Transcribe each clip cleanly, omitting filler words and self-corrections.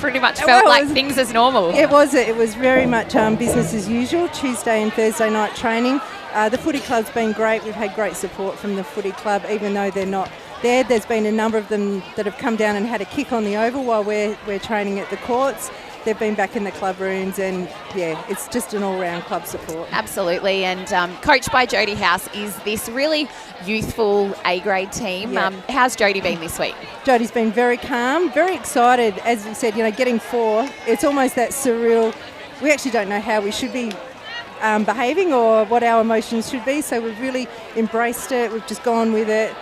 pretty much felt like things as normal. It was very much business as usual, Tuesday and Thursday night training. The footy club's been great. We've had great support from the footy club, even though they're not there. There's been a number of them that have come down and had a kick on the oval while we're training at the courts. They've been back in the club rooms, and it's just an all-round club support. Absolutely, and coached by Jodie House is this really youthful A-grade team. Yeah. How's Jodie been this week? Jodie's been very calm, very excited. As you said, getting 4, it's almost that surreal. We actually don't know how we should be behaving or what our emotions should be, so we've really embraced it. We've just gone with it.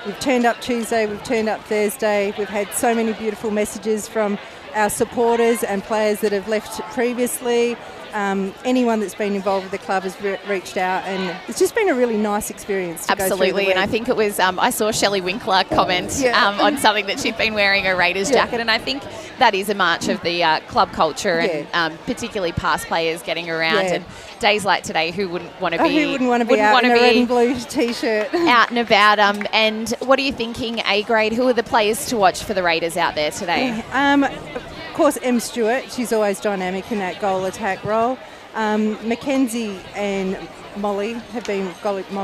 We've turned up Tuesday, we've turned up Thursday. We've had so many beautiful messages from our supporters and players that have left previously. Anyone that's been involved with the club has reached out, and it's just been a really nice experience to Absolutely, go through the week. And I think it was, I saw Shelley Winkler comment on something that she'd been wearing a Raiders jacket, and I think that is a march of the club culture and particularly past players getting around. And days like today, who wouldn't want to be? Who wouldn't want to be out in a red and blue T-shirt? Out and about. And what are you thinking, A-grade? Who are the players to watch for the Raiders out there today? Of course, Em Stewart. She's always dynamic in that goal attack role. Mackenzie and Molly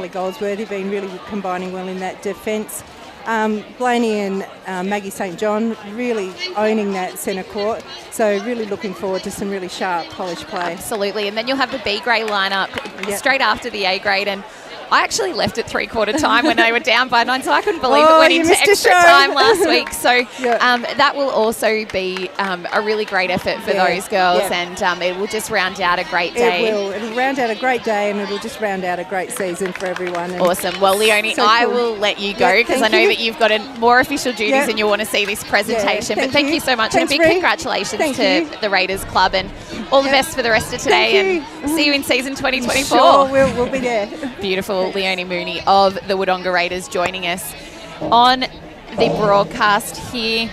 Goldsworthy have been really combining well in that defence. Blaney and Maggie St John really owning that centre court, so really looking forward to some really sharp, polished play. Absolutely, and then you'll have the B-grade lineup straight after the A-grade, and I actually left at three-quarter time when they were down by 9, so I couldn't believe it went into extra time last week. So that will also be a really great effort for those girls, and it will just round out a great day. It will. It'll round out a great day, and it'll just round out a great season for everyone. And awesome. Well, Leonie, I will let you go because I know that you've got more official duties and you want to see this presentation. But thank you so much, and a big congratulations to the Raiders Club, and all the best for the rest of today, and see you in season 2024. Sure, we'll be there. Beautiful. Leonie Mooney of the Wodonga Raiders joining us on the broadcast here.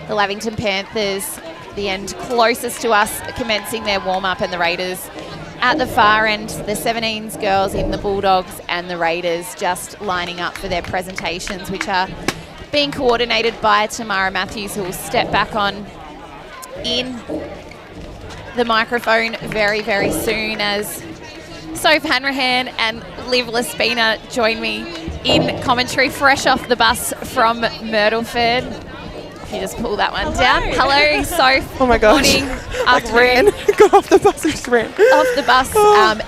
The Lavington Panthers, the end closest to us, commencing their warm-up, and the Raiders at the far end. The 17s girls in the Bulldogs, and the Raiders just lining up for their presentations, which are being coordinated by Tamara Matthews, who will step back on in the microphone very, very soon, as Soph Hanrahan and Liv Lespina join me in commentary, fresh off the bus from Myrtleford. If you just pull that one down. Hello, Soph. Oh my gosh. Morning, ran. Got off the bus and just ran. Off the bus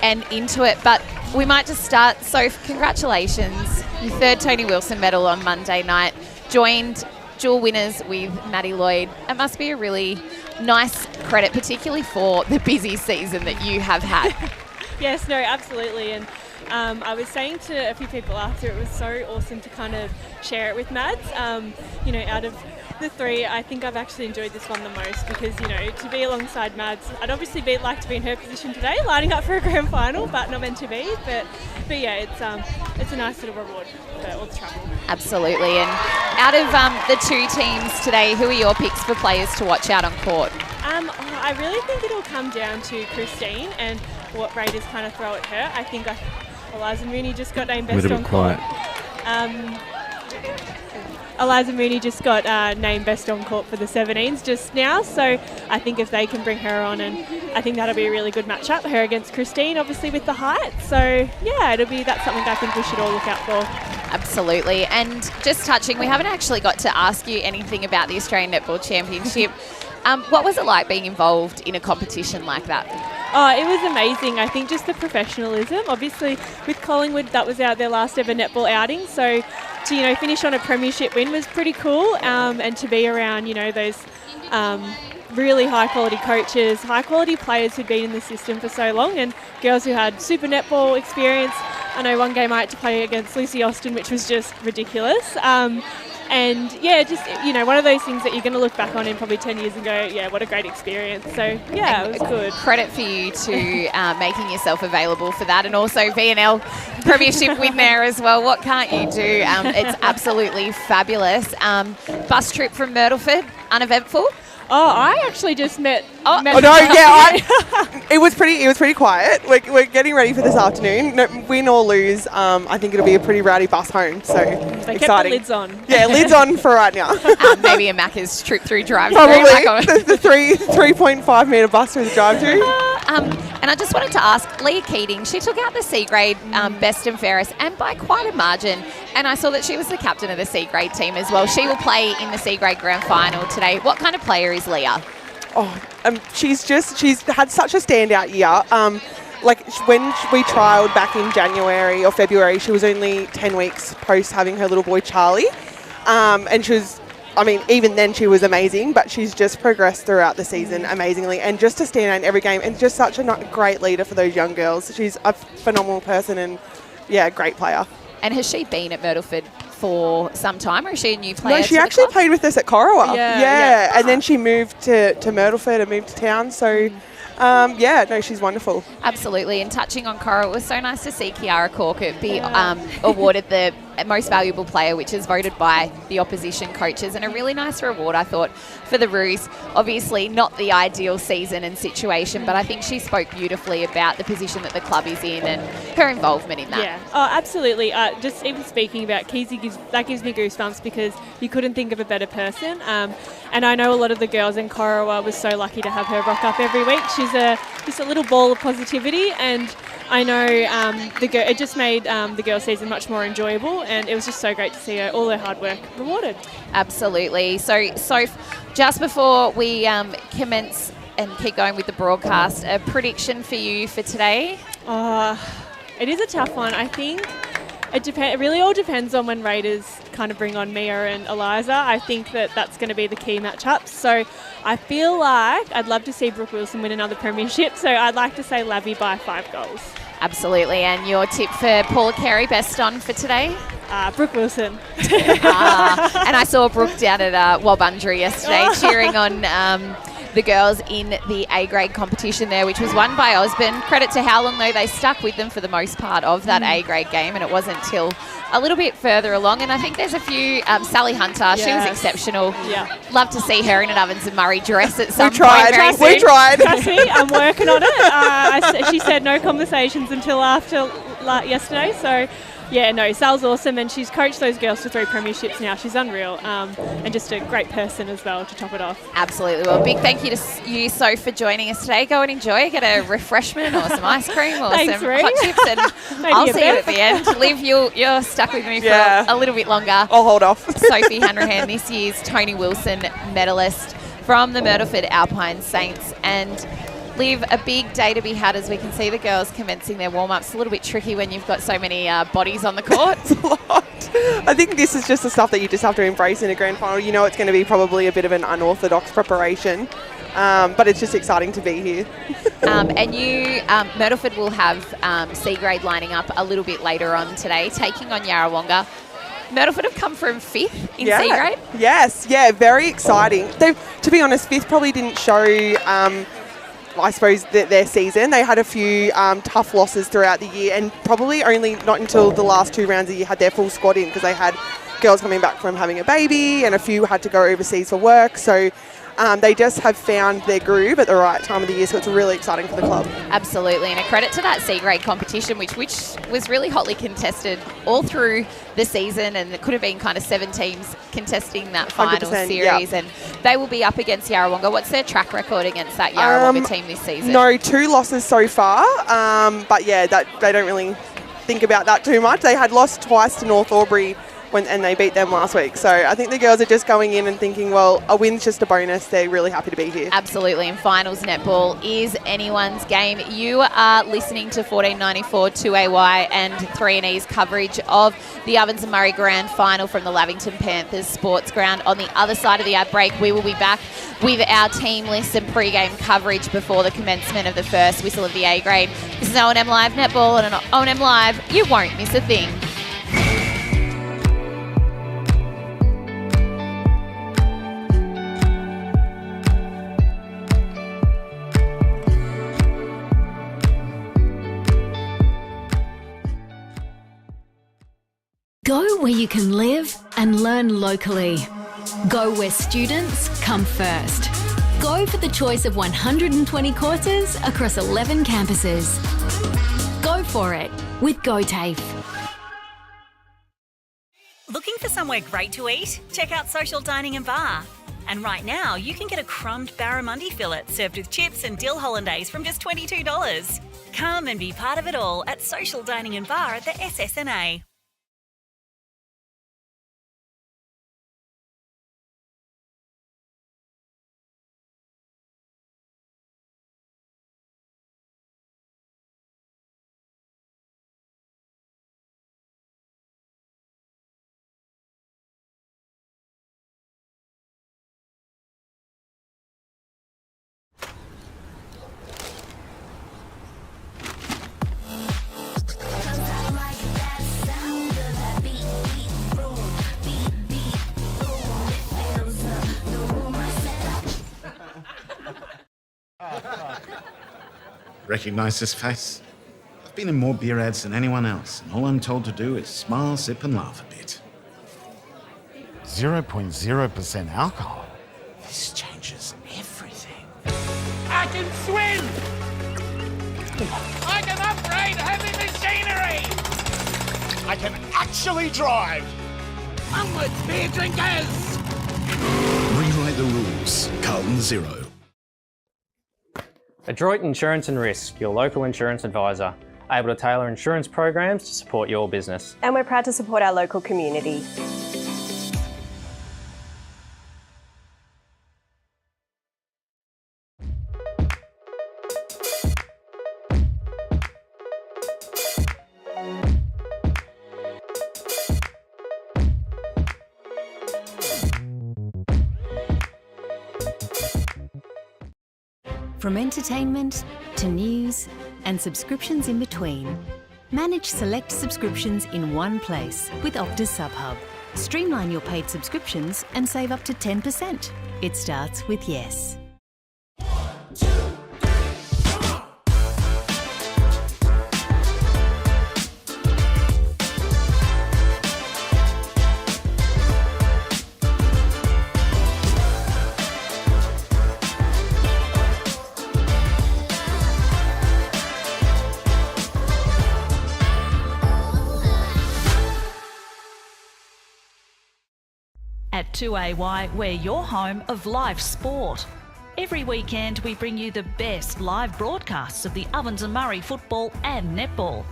and into it. But we might just start. Soph, congratulations. Your third Tony Wilson medal on Monday night. Joined dual winners with Maddie Lloyd. It must be a really nice credit, particularly for the busy season that you have had. Yes, no, absolutely. And I was saying to a few people after, it was so awesome to kind of share it with Mads. Out of the 3, I think I've actually enjoyed this one the most because, to be alongside Mads, I'd obviously like to be in her position today, lining up for a grand final, but not meant to be. But yeah, it's a nice little reward for all the travel. Absolutely. And out of the 2 teams today, who are your picks for players to watch out on court? I really think it'll come down to Christine and what Raiders kind of throw at her. I think Eliza Mooney just got named best on court. Eliza Mooney just got named best on court for the 17s just now, so I think if they can bring her on, and I think that'll be a really good matchup, her against Christine, obviously with the height. So yeah, that's something I think we should all look out for. Absolutely. And just touching, we haven't actually got to ask you anything about the Australian Netball Championship. What was it like being involved in a competition like that? Oh, it was amazing. I think just the professionalism. Obviously, with Collingwood, that was their last ever netball outing. So to finish on a premiership win was pretty cool, and to be around those really high quality coaches, high quality players who'd been in the system for so long, and girls who had super netball experience. I know one game I had to play against Lucy Austin, which was just ridiculous. And yeah, just, one of those things that you're going to look back on in probably 10 years and go, yeah, what a great experience. So yeah, it was good. Credit for you to making yourself available for that, and also VNL Premiership win there as well. What can't you do? It's absolutely fabulous. Bus trip from Myrtleford, uneventful? Oh, I actually just met. Oh no, yeah, it was pretty quiet. We're getting ready for this afternoon. No, win or lose, I think it'll be a pretty rowdy bus home. So They exciting. kept the lids on. Yeah, lids on for right now. Maybe a Macca's trip through drive. Probably the 3.5 metre bus through the drive-through. And I just wanted to ask, Leah Keating, she took out the C grade best and fairest, and by quite a margin. And I saw that she was the captain of the C grade team as well. She will play in the C grade grand final today. What kind of player is Leah? She's had such a standout year. When we trialled back in January or February, she was only 10 weeks post having her little boy Charlie. And she was, even then she was amazing, but she's just progressed throughout the season amazingly. And just to stand out in every game, and just such a great leader for those young girls. She's a phenomenal person and, great player. And has she been at Myrtleford for some time, or is she a new player? No, she actually played with us at Corowa. Yeah. And then she moved to Myrtleford and moved to town. So, she's wonderful. Absolutely. And touching on Cora, it was so nice to see Kiara Corkett be awarded the most valuable player, which is voted by the opposition coaches, and a really nice reward, I thought, for the Roos. Obviously not the ideal season and situation, but I think she spoke beautifully about the position that the club is in and her involvement in that. Yeah, absolutely. Just even speaking about Keezy, gives me goosebumps because you couldn't think of a better person. And I know a lot of the girls in Corowa was so lucky to have her rock up every week. She's just a little ball of positivity, and I know it just made the girls' season much more enjoyable, and it was just so great to see all her hard work rewarded. Absolutely. So just before we commence and keep going with the broadcast, a prediction for you for today? It is a tough one. I think it really all depends on when Raiders kind of bring on Mia and Eliza. I think that's going to be the key matchup. So I feel like I'd love to see Brooke Wilson win another premiership. So I'd like to say Lavy by 5 goals. Absolutely. And your tip for Paula Carey, best on for today? Brooke Wilson. And I saw Brooke down at Wabundra yesterday cheering on the girls in the A-grade competition there, which was won by Osborne. Credit to how long, though, they stuck with them for the most part of that A-grade game, and it wasn't till a little bit further along. And I think there's a few, Sally Hunter, she was exceptional. Yeah. Love to see her in an Ovens and Murray dress at some We tried. Trust me, I'm working on it. She said no conversations until after yesterday, so... Yeah, no, Sal's awesome, and she's coached those girls to 3 premierships now. She's unreal, and just a great person as well to top it off. Absolutely. Well, big thank you to you, Soph, for joining us today. Go and enjoy, get a refreshment or some ice cream or Thanks, some Ree. hot chips, and I'll see you at the end. Liv, you're stuck with me for a little bit longer. I'll hold off. Sophie Hanrahan, this year's Tony Wilson medalist from the Myrtleford Alpine Saints, and Liv, a big day to be had as we can see the girls commencing their warm-ups. A little bit tricky when you've got so many bodies on the court. It's a lot. I think this is just the stuff that you just have to embrace in a grand final. You know it's going to be probably a bit of an unorthodox preparation, but it's just exciting to be here. And you, Myrtleford will have C-grade lining up a little bit later on today, taking on Yarrawonga. Myrtleford have come from 5th in C-grade. Yes, very exciting. To be honest, 5th probably didn't show... I suppose their season. They had a few tough losses throughout the year, and probably only not until the last 2 rounds of the year had their full squad in, because they had girls coming back from having a baby and a few had to go overseas for work. So they just have found their groove at the right time of the year, so it's really exciting for the club. Absolutely, and a credit to that C-grade competition, which was really hotly contested all through the season, and it could have been kind of 7 teams contesting that final series, and they will be up against Yarrawonga. What's their track record against that Yarrawonga team this season? No, 2 losses so far, but that they don't really think about that too much. They had lost twice to North Albury, and they beat them last week. So I think the girls are just going in and thinking, well, a win's just a bonus. They're really happy to be here. Absolutely, and finals netball is anyone's game. You are listening to 1494 2AY and 3&E's coverage of the Ovens and Murray Grand Final from the Lavington Panthers Sports Ground. On the other side of the ad break, we will be back with our team list and pre-game coverage before the commencement of the first whistle of the A-grade. This is O&M Live Netball, and on O&M Live, you won't miss a thing. Go where you can live and learn locally. Go where students come first. Go for the choice of 120 courses across 11 campuses. Go for it with GoTAFE. Looking for somewhere great to eat? Check out Social Dining and Bar. And right now, you can get a crumbed barramundi fillet served with chips and dill hollandaise from just $22. Come and be part of it all at Social Dining and Bar at the SS&A. Recognise this face? I've been in more beer ads than anyone else, and all I'm told to do is smile, sip and laugh a bit. 0.0% alcohol? This changes everything. I can swim! I can upgrade heavy machinery! I can actually drive! Onwards, beer drinkers! Rewrite the rules. Carlton Zero. Adroit Insurance and Risk, your local insurance advisor, able to tailor insurance programs to support your business. And we're proud to support our local community. From entertainment to news and subscriptions in between. Manage select subscriptions in one place with Optus SubHub. Streamline your paid subscriptions and save up to 10%. It starts with yes. At 2AY, we're your home of live sport. Every weekend we bring you the best live broadcasts of the Ovens and Murray football and netball.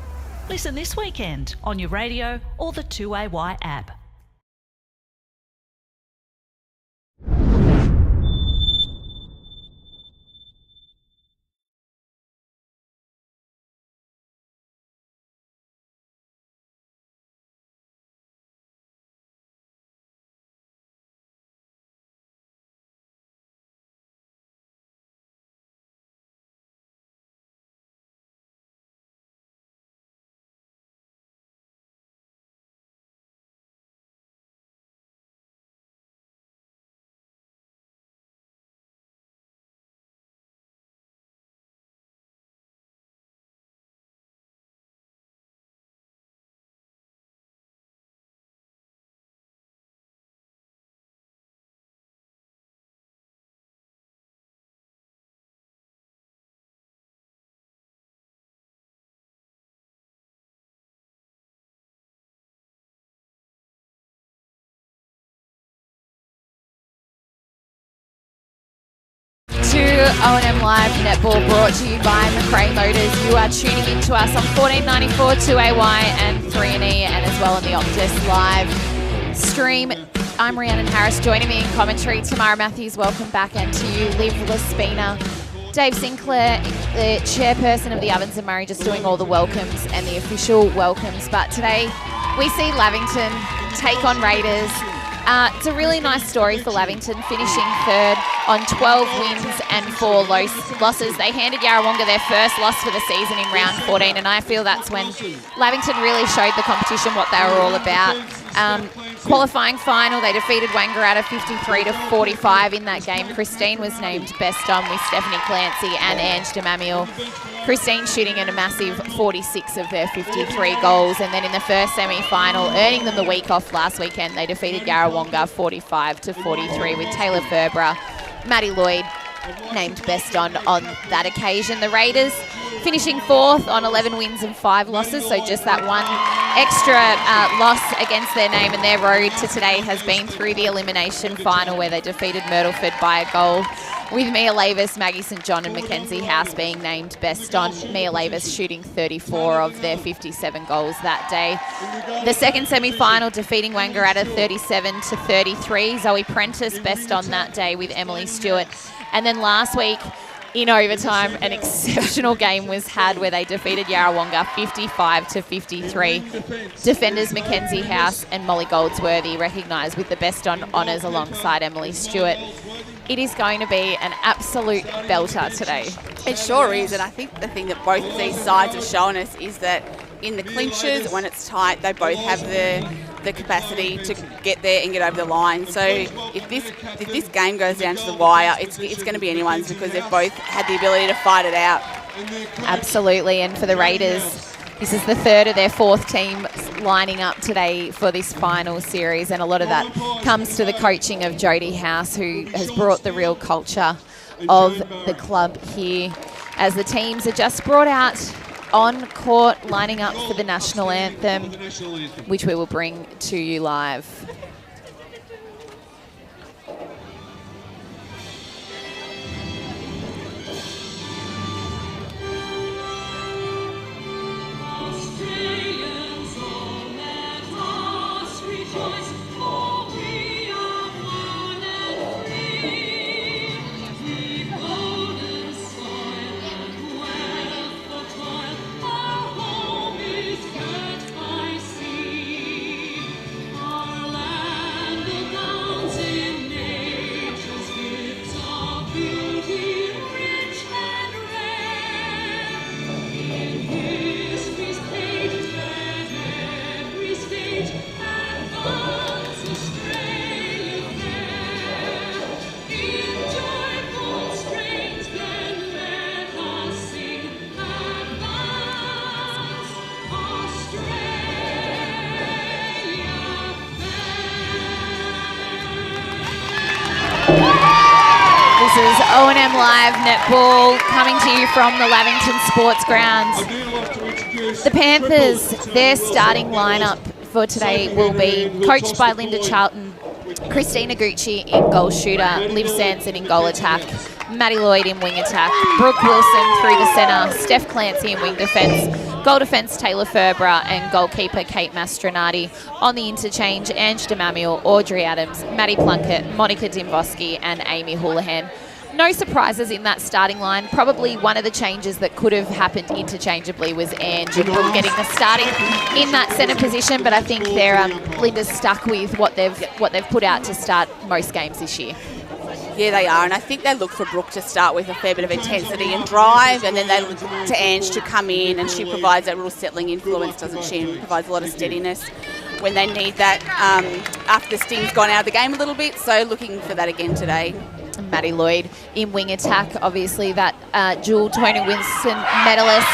Listen this weekend on your radio or the 2AY app. O&M Live Netball brought to you by McRae Motors. You are tuning in to us on 1494 2AY and 3&E and as well on the Optus Live stream. I'm Rhiannon Harris. Joining me in commentary, Tamara Matthews. Welcome back, and to you, Liv Laspina. Dave Sinclair, the chairperson of the Ovens and Murray, just doing all the welcomes and the official welcomes. But today we see Lavington take on Raiders. It's a really nice story for Lavington, finishing third on 12 wins and 4 losses. They handed Yarrawonga their first loss for the season in round 14, and I feel that's when Lavington really showed the competition what they were all about. Qualifying final, they defeated Wangaratta 53-45 in that game. Christine was named best on with Stephanie Clancy and Ange DeMamiel. Christine shooting at a massive 46 of their 53 goals. And then in the first semi-final, earning them the week off last weekend, they defeated Yarrawonga 45-43 with Taylor Ferbra, Maddie Lloyd, named best on that occasion. The Raiders finishing 4th on 11 wins and 5 losses, so just that one extra loss against their name, and their road to today has been through the elimination final where they defeated Myrtleford by a goal, with Mia Lavis, Maggie St John and Mackenzie House being named best on. Mia Lavis shooting 34 of their 57 goals that day. The second semi-final defeating Wangaratta 37-33. Zoe Prentice best on that day with Emily Stewart. And then last week, in overtime, an exceptional game was had where they defeated Yarrawonga 55-53. Defenders Mackenzie House and Molly Goldsworthy recognised with the best on honours alongside Emily Stewart. It is going to be an absolute belter today. It sure is, and I think the thing that both of these sides have shown us is that in the clinches, when it's tight, they both have the capacity to get there and get over the line. So if this game goes down to the wire, it's going to be anyone's, because they've both had the ability to fight it out. Absolutely, and for the Raiders, this is the third of their 4th team lining up today for this final series, and a lot of that comes to the coaching of Jodie House, who has brought the real culture of the club here, as the teams are just brought out on court lining up for the national anthem, which we will bring to you live. This is O&M Live Netball coming to you from the Lavington Sports Grounds. The Panthers, their starting lineup for today will be coached by Linda Charlton, Christina Gucci in goal shooter, Liv Sanson in goal attack, Maddie Lloyd in wing attack, Brooke Wilson through the centre, Steph Clancy in wing defence, goal defence Taylor Ferbra, and goalkeeper Kate Mastronati. On the interchange, Ange DeMamiel, Audrey Adams, Maddie Plunkett, Monica Dimboski and Amy Houlihan. No surprises in that starting line. Probably one of the changes that could have happened interchangeably was Ange and Brooke getting the starting in that centre position, but I think they're Linda's stuck with what they've put out to start most games this year. Yeah, they are, and I think they look for Brooke to start with a fair bit of intensity and drive, and then they look to Ange to come in, and she provides that real settling influence, doesn't she, and provides a lot of steadiness when they need that after the sting's gone out of the game a little bit, so looking for that again today. Maddie Lloyd in wing attack, obviously that dual Tony Winston medalist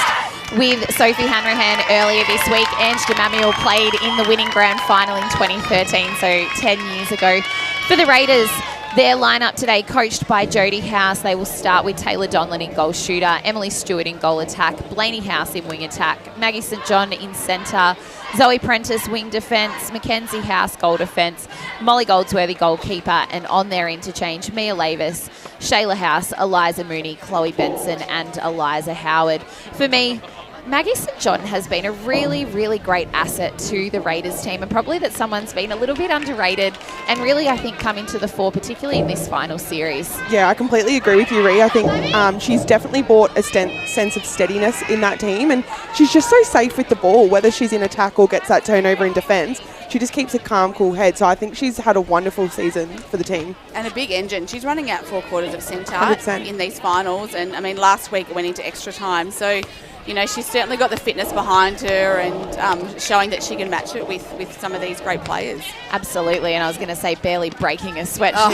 with Sophie Hanrahan earlier this week. Ange DeMamiel played in the winning grand final in 2013, so 10 years ago. For the Raiders, their lineup today, coached by Jodie House, they will start with Taylor Donlan in goal shooter, Emily Stewart in goal attack, Blaney House in wing attack, Maggie St John in centre, Zoe Prentice wing defence, Mackenzie House goal defence, Molly Goldsworthy goalkeeper, and on their interchange, Mia Lavis, Shayla House, Eliza Mooney, Chloe Benson and Eliza Howard. For me, Maggie St John has been a really, really great asset to the Raiders team, and probably that someone's been a little bit underrated and really, I think, come into the fore, particularly in this final series. Yeah, I completely agree with you, Ree. I think she's definitely brought a sense of steadiness in that team, and she's just so safe with the ball, whether she's in attack or gets that turnover in defence. She just keeps a calm, cool head. So I think she's had a wonderful season for the team. And a big engine. She's running out 4/4 of centre in these finals. And, I mean, last week it went into extra time. So, you know, she's certainly got the fitness behind her and showing that she can match it with some of these great players. Absolutely. And I was going to say, barely breaking a sweat. Oh.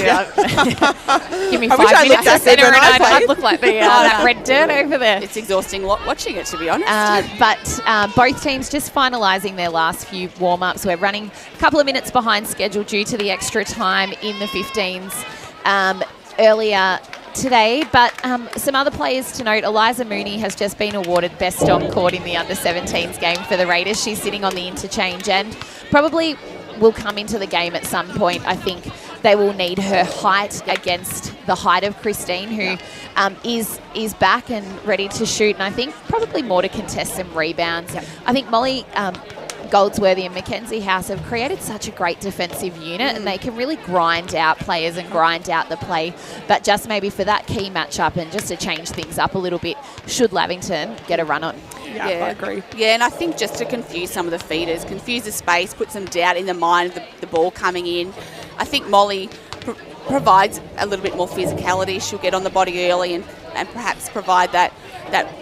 Give me 5 minutes at centre and I'd look like that red dirt over there. It's exhausting watching it, to be honest. But both teams just finalising their last few warm-ups. We're running a couple of minutes behind schedule due to the extra time in the 15s. Earlier today. But some other players to note, Eliza Mooney has just been awarded Best on Court in the Under-17s game for the Raiders. She's sitting on the interchange and probably will come into the game at some point. I think they will need her height against the height of Christine, who is back and ready to shoot, and I think probably more to contest some rebounds. Yep. I think Molly Goldsworthy and Mackenzie House have created such a great defensive unit, and they can really grind out players and grind out the play. But just maybe for that key matchup and just to change things up a little bit, should Lavington get a run on? Yeah, I agree. Yeah, and I think just to confuse some of the feeders, confuse the space, put some doubt in the mind of the ball coming in. I think Molly provides a little bit more physicality. She'll get on the body early and perhaps provide that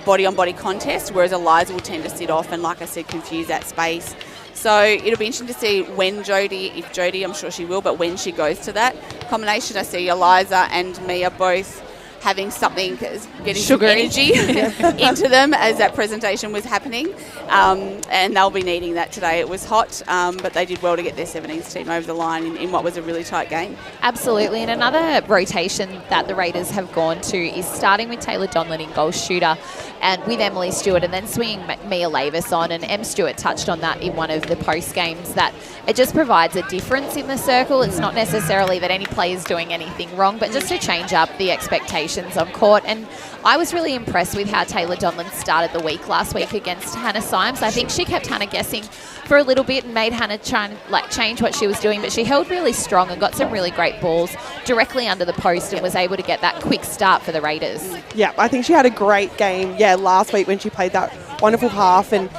body-on-body contest, whereas Eliza will tend to sit off and, like I said, confuse that space. So it'll be interesting to see when if Jodie, I'm sure she will, but when she goes to that combination, I see Eliza and Mia both having something, getting some energy into them as that presentation was happening. And they'll be needing that today. It was hot, but they did well to get their 17s team over the line in what was a really tight game. Absolutely. And another rotation that the Raiders have gone to is starting with Taylor Donlan in goal shooter and with Emily Stewart, and then swinging Mia Lavis on. And Em Stewart touched on that in one of the post games, that it just provides a difference in the circle. It's not necessarily that any player is doing anything wrong, but just to change up the expectations on court. And I was really impressed with how Taylor Donlan started the week last week against Hannah Symes. I think she kept Hannah guessing for a little bit and made Hannah try and change what she was doing, but she held really strong and got some really great balls directly under the post and was able to get that quick start for the Raiders. Yeah, I think she had a great game, last week when she played that wonderful half, and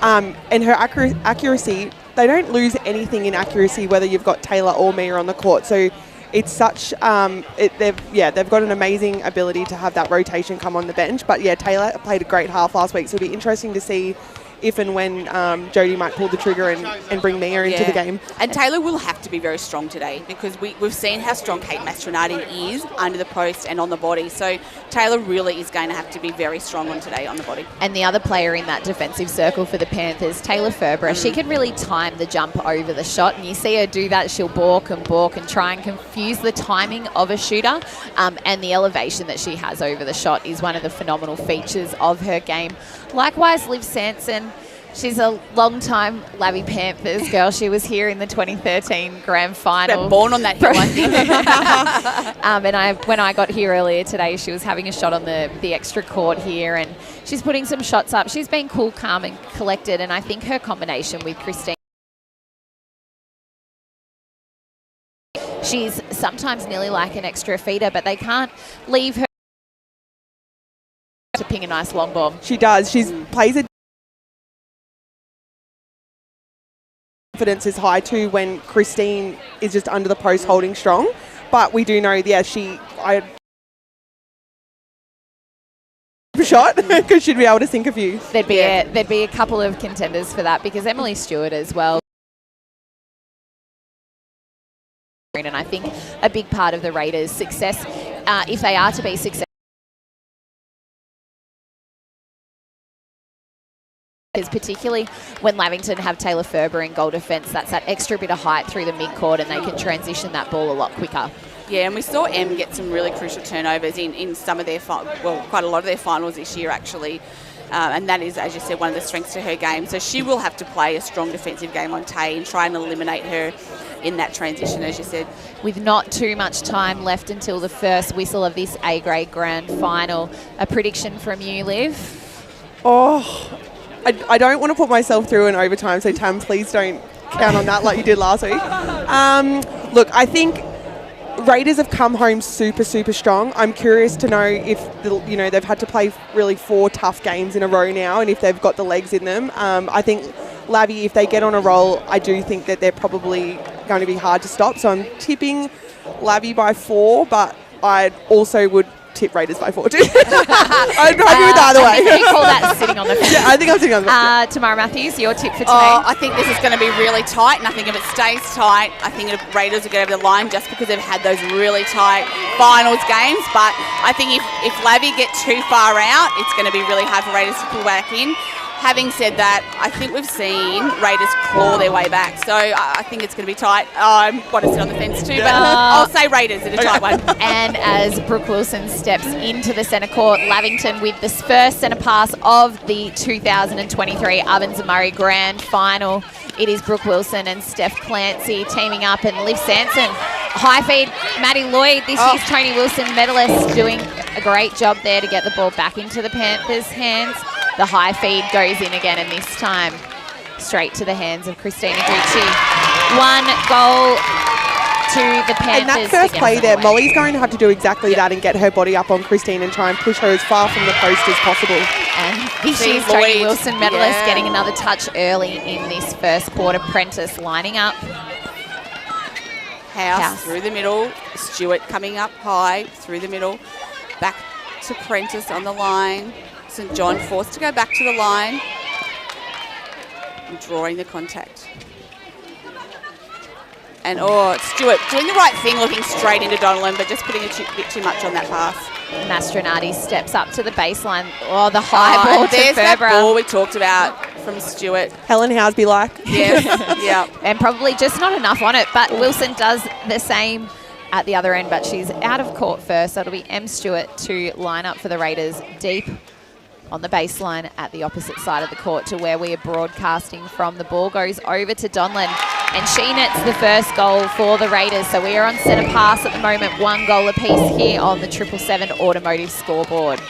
her accuracy, they don't lose anything in accuracy whether you've got Taylor or Mia on the court. So it's such they've got an amazing ability to have that rotation come on the bench. But Taylor played a great half last week, so it'll be interesting to see if and when Jodie might pull the trigger and bring Mia into the game. And Taylor will have to be very strong today, because we've seen how strong Kate Mastronardi is under the post and on the body. So Taylor really is going to have to be very strong on today on the body. And the other player in that defensive circle for the Panthers, Taylor Ferber, she can really time the jump over the shot, and you see her do that. She'll balk and try and confuse the timing of a shooter, and the elevation that she has over the shot is one of the phenomenal features of her game. Likewise, Liv Sanson, she's a long-time Labby Panthers girl. She was here in the 2013 grand final. Born on that hill, I think. And when I got here earlier today, she was having a shot on the extra court here, and she's putting some shots up. She's been cool, calm and collected, and I think her combination with Christine, she's sometimes nearly like an extra feeder, but they can't leave her to ping a nice long bomb. She does. She plays a confidence is high too when Christine is just under the post holding strong. But we do know, I shot because she'd be able to sink a few. There'd be a couple of contenders for that, because Emily Stewart as well. And I think a big part of the Raiders' success, if they are to be successful, is particularly when Lavington have Tayller Ferber in goal defence. That's that extra bit of height through the mid-court, and they can transition that ball a lot quicker. Yeah, and we saw Em get some really crucial turnovers in some of their, quite a lot of their finals this year actually. And that is, as you said, one of the strengths to her game. So she will have to play a strong defensive game on Tay and try and eliminate her in that transition, as you said. With not too much time left until the first whistle of this A-grade grand final, a prediction from you, Liv? I don't want to put myself through an overtime, so Tam, please don't count on that like you did last week. Look, I think Raiders have come home super, super strong. I'm curious to know if they've had to play really 4 tough games in a row now, and if they've got the legs in them. I think Lavy, if they get on a roll, I do think that they're probably going to be hard to stop. So I'm tipping Lavy by 4, but I also would tip Raiders by 4 too. I'm happy with either way. You call that sitting on the fence. Yeah, I think I'm sitting on the fence. Tamara Matthews, your tip for today? I think this is going to be really tight, and I think if it stays tight, I think the Raiders will get over the line just because they've had those really tight finals games. But I think if Lavy get too far out, it's going to be really hard for Raiders to pull back in. Having said that, I think we've seen Raiders claw their way back, so I think it's going to be tight. I want to sit on the fence too, but I'll say Raiders in a tight one. And as Brooke Wilson steps into the centre court, Lavington with the first centre pass of the 2023 Ovens and Murray Grand Final. It is Brooke Wilson and Steph Clancy teaming up, and Liv Sanson. High feed, Maddie Lloyd, this year's Tony Wilson medalist, doing a great job there to get the ball back into the Panthers' hands. The high feed goes in again, and this time straight to the hands of Christina Gucci. 1 goal to the Panthers. And that first play there, Molly's going to have to do exactly that and get her body up on Christine and try and push her as far from the post as possible. And this year's Tony Wilson medalist getting another touch early in this first quarter. Prentice lining up. House through the middle. Stewart coming up high through the middle. Back to Prentice on the line. St John forced to go back to the line. And drawing the contact. And Stewart doing the right thing, looking straight into Donnellan, but just putting a bit too much on that pass. Mastronati steps up to the baseline. Oh, the high ball to there's Ferber. That ball we talked about from Stewart. Helen Housby like. Yes, yeah. And probably just not enough on it, but Wilson does the same at the other end, but she's out of court first. So it'll be M. Stewart to line up for the Raiders deep on the baseline at the opposite side of the court to where we are broadcasting from. The ball goes over to Donlan, and she nets the first goal for the Raiders. So we are on centre pass at the moment, 1 goal apiece here on the 777 Automotive scoreboard.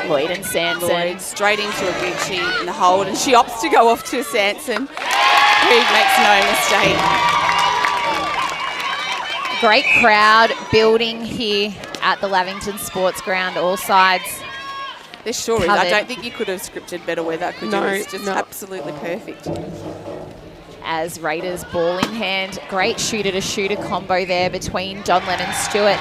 Lloyd and Sanson. Lloyd straight into a Gucci in the hold, and she opts to go off to Sanson, who makes no mistake. Great crowd building here at the Lavington Sports Ground, all sides. There sure is. I don't think you could have scripted better weather, could you? It's just absolutely perfect. As Raiders ball in hand, great shooter-to-shooter combo there between Donlan and Stewart.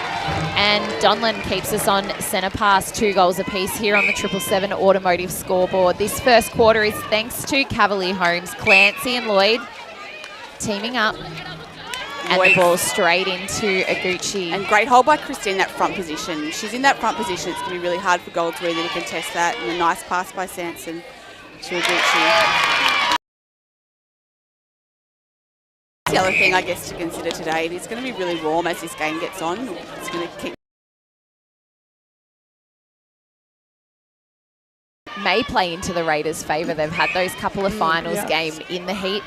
And Donlan keeps us on centre pass, 2 goals apiece here on the 777 Automotive scoreboard. This first quarter is thanks to Cavalier Homes. Clancy and Lloyd teaming up. And the ball straight into Aguchi. And great hold by Christine in that front position. She's in that front position. It's going to be really hard for Goldsworthy to contest that. And a nice pass by Sanson to Aguchi. The other thing, I guess, to consider today, it is going to be really warm as this game gets on. It's going to keep... May play into the Raiders' favour. They've had those couple of finals game in the heat.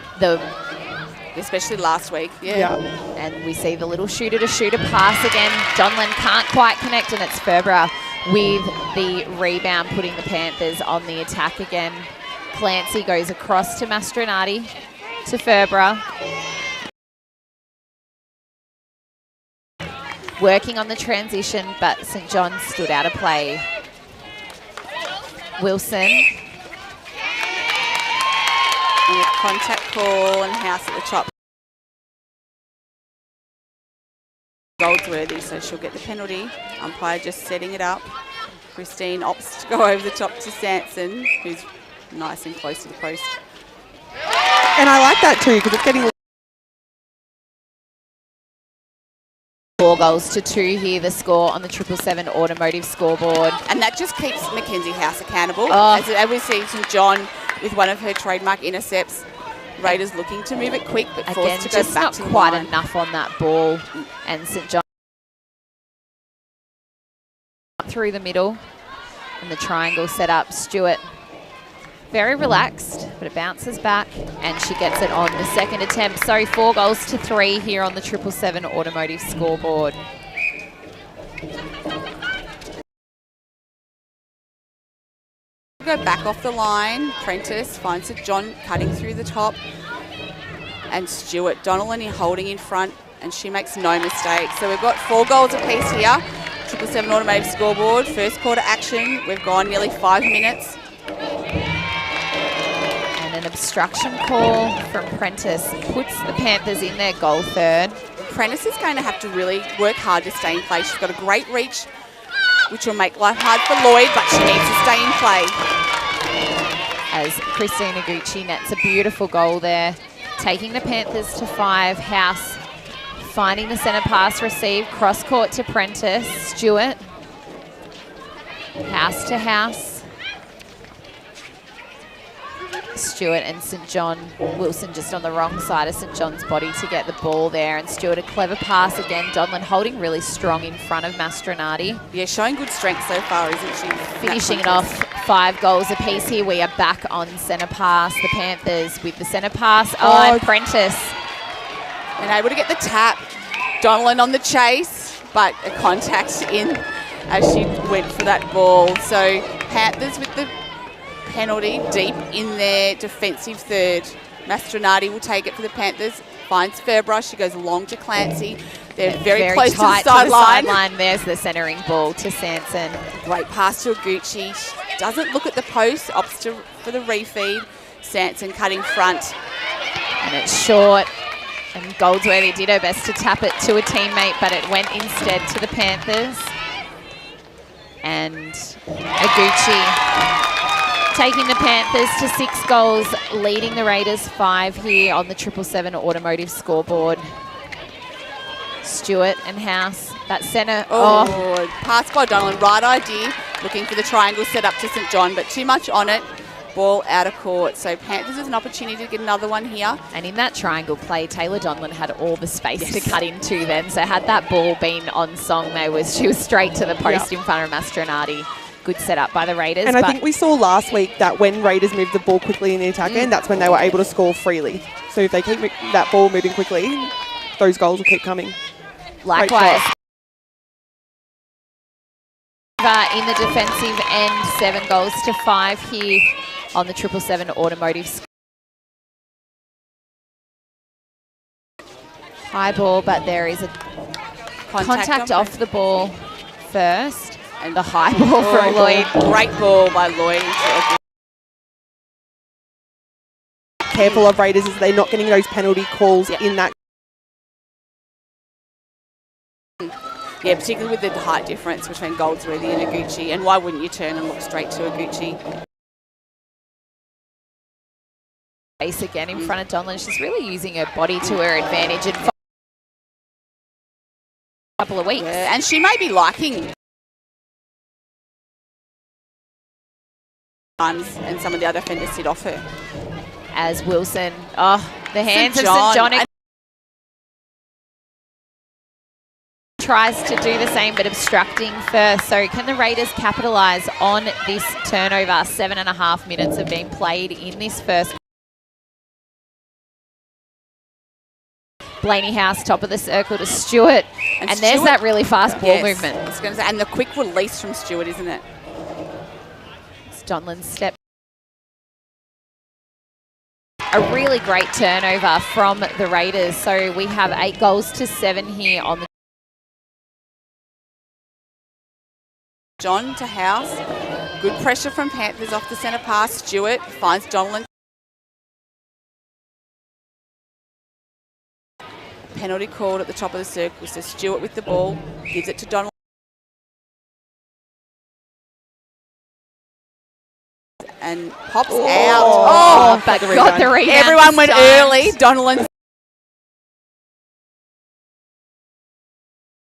Especially last week, yeah. And we see the little shooter-to-shooter pass again. Donlan can't quite connect, and it's Ferber with the rebound, putting the Panthers on the attack again. Clancy goes across to Mastronati, to Ferber. Working on the transition, but St John stood out of play. Wilson. And a contact call and House at the top. Goldsworthy, so she'll get the penalty. Umpire just setting it up. Christine opts to go over the top to Sanson, who's nice and close to the post. And I like that too, because it's getting... 4 goals to 2 here, the score on the 777 Automotive scoreboard. And that just keeps Mackenzie House accountable. As we see St John with one of her trademark intercepts. Raiders looking to move it quick, but forced to go back to the line. Not quite enough on that ball. And St John through the middle. And the triangle set up. Stewart very relaxed, but it bounces back, and she gets it on the second attempt. So 4 goals to 3 here on the 777 Automotive scoreboard. Go back off the line. Prentice finds St John cutting through the top. And Stewart, Donnellan holding in front, and she makes no mistake. So we've got 4 goals apiece here. 777 Automotive scoreboard. First quarter action. We've gone nearly 5 minutes. And an obstruction call from Prentice puts the Panthers in their goal third. Prentice is going to have to really work hard to stay in play. She's got a great reach, which will make life hard for Lloyd, but she needs to stay in play. As Christina Gucci nets a beautiful goal there, taking the Panthers to 5. House finding the centre pass received, cross court to Prentice. Stewart. House to House. Stewart and St John. Wilson just on the wrong side of St John's body to get the ball there, and Stewart a clever pass again. Donlan holding really strong in front of Mastronardi. Yeah, showing good strength so far, isn't she? Finishing it off 5 goals apiece here. We are back on centre pass. The Panthers with the centre pass. And Prentice. And able to get the tap. Donlan on the chase, but a contact in as she went for that ball. So Panthers with the penalty deep in their defensive third. Mastronardi will take it for the Panthers. Finds Fairbrush. She goes long to Clancy. They're very close to the sideline. There's the centering ball to Sanson. Great pass to Aguchi. She doesn't look at the post. Opts for the refeed. Sanson cutting front. And it's short. And Goldsworthy did her best to tap it to a teammate, but it went instead to the Panthers. And Aguchi taking the Panthers to 6 goals, leading the Raiders 5 here on the 777 Automotive scoreboard. Stewart and House, that centre. Pass by Donlan, right idea. Looking for the triangle set up to St John, but too much on it. Ball out of court. So Panthers has an opportunity to get another one here. And in that triangle play, Taylor Donlan had all the space to cut into then. So had that ball been on song, she was straight to the post in front of Mastronardi. Good setup by the Raiders. And I think we saw last week that when Raiders moved the ball quickly in the attack end, that's when they were able to score freely. So if they keep that ball moving quickly, those goals will keep coming. Likewise. In the defensive end, 7 goals to 5 here on the 777 Automotive. High ball, but there is a contact off the ball first. And the high ball from Lloyd. Great ball by Lloyd. Careful of Raiders is they're not getting those penalty calls in that. Yeah, particularly with the height difference between Goldsworthy and Aguchi. And why wouldn't you turn and look straight to Aguchi? Base again in front of Donlan. She's really using her body to her advantage in a couple of weeks. Yeah, and she may be liking times, and some of the other defenders sit off her. As Wilson, the hands of St John tries to do the same, but obstructing first. So can the Raiders capitalise on this turnover? 7.5 minutes have been played in this first. Blaney House, top of the circle to Stewart. And there's that really fast ball movement. I was going to say, and the quick release from Stewart, isn't it? Donlan's step. A really great turnover from the Raiders. So we have 8 goals to 7 here on the John to House. Good pressure from Panthers off the centre pass. Stewart finds Donlan. Penalty called at the top of the circle. So Stewart with the ball, gives it to Donlan. And pops out. But got the rebound. Everyone went early. Donlan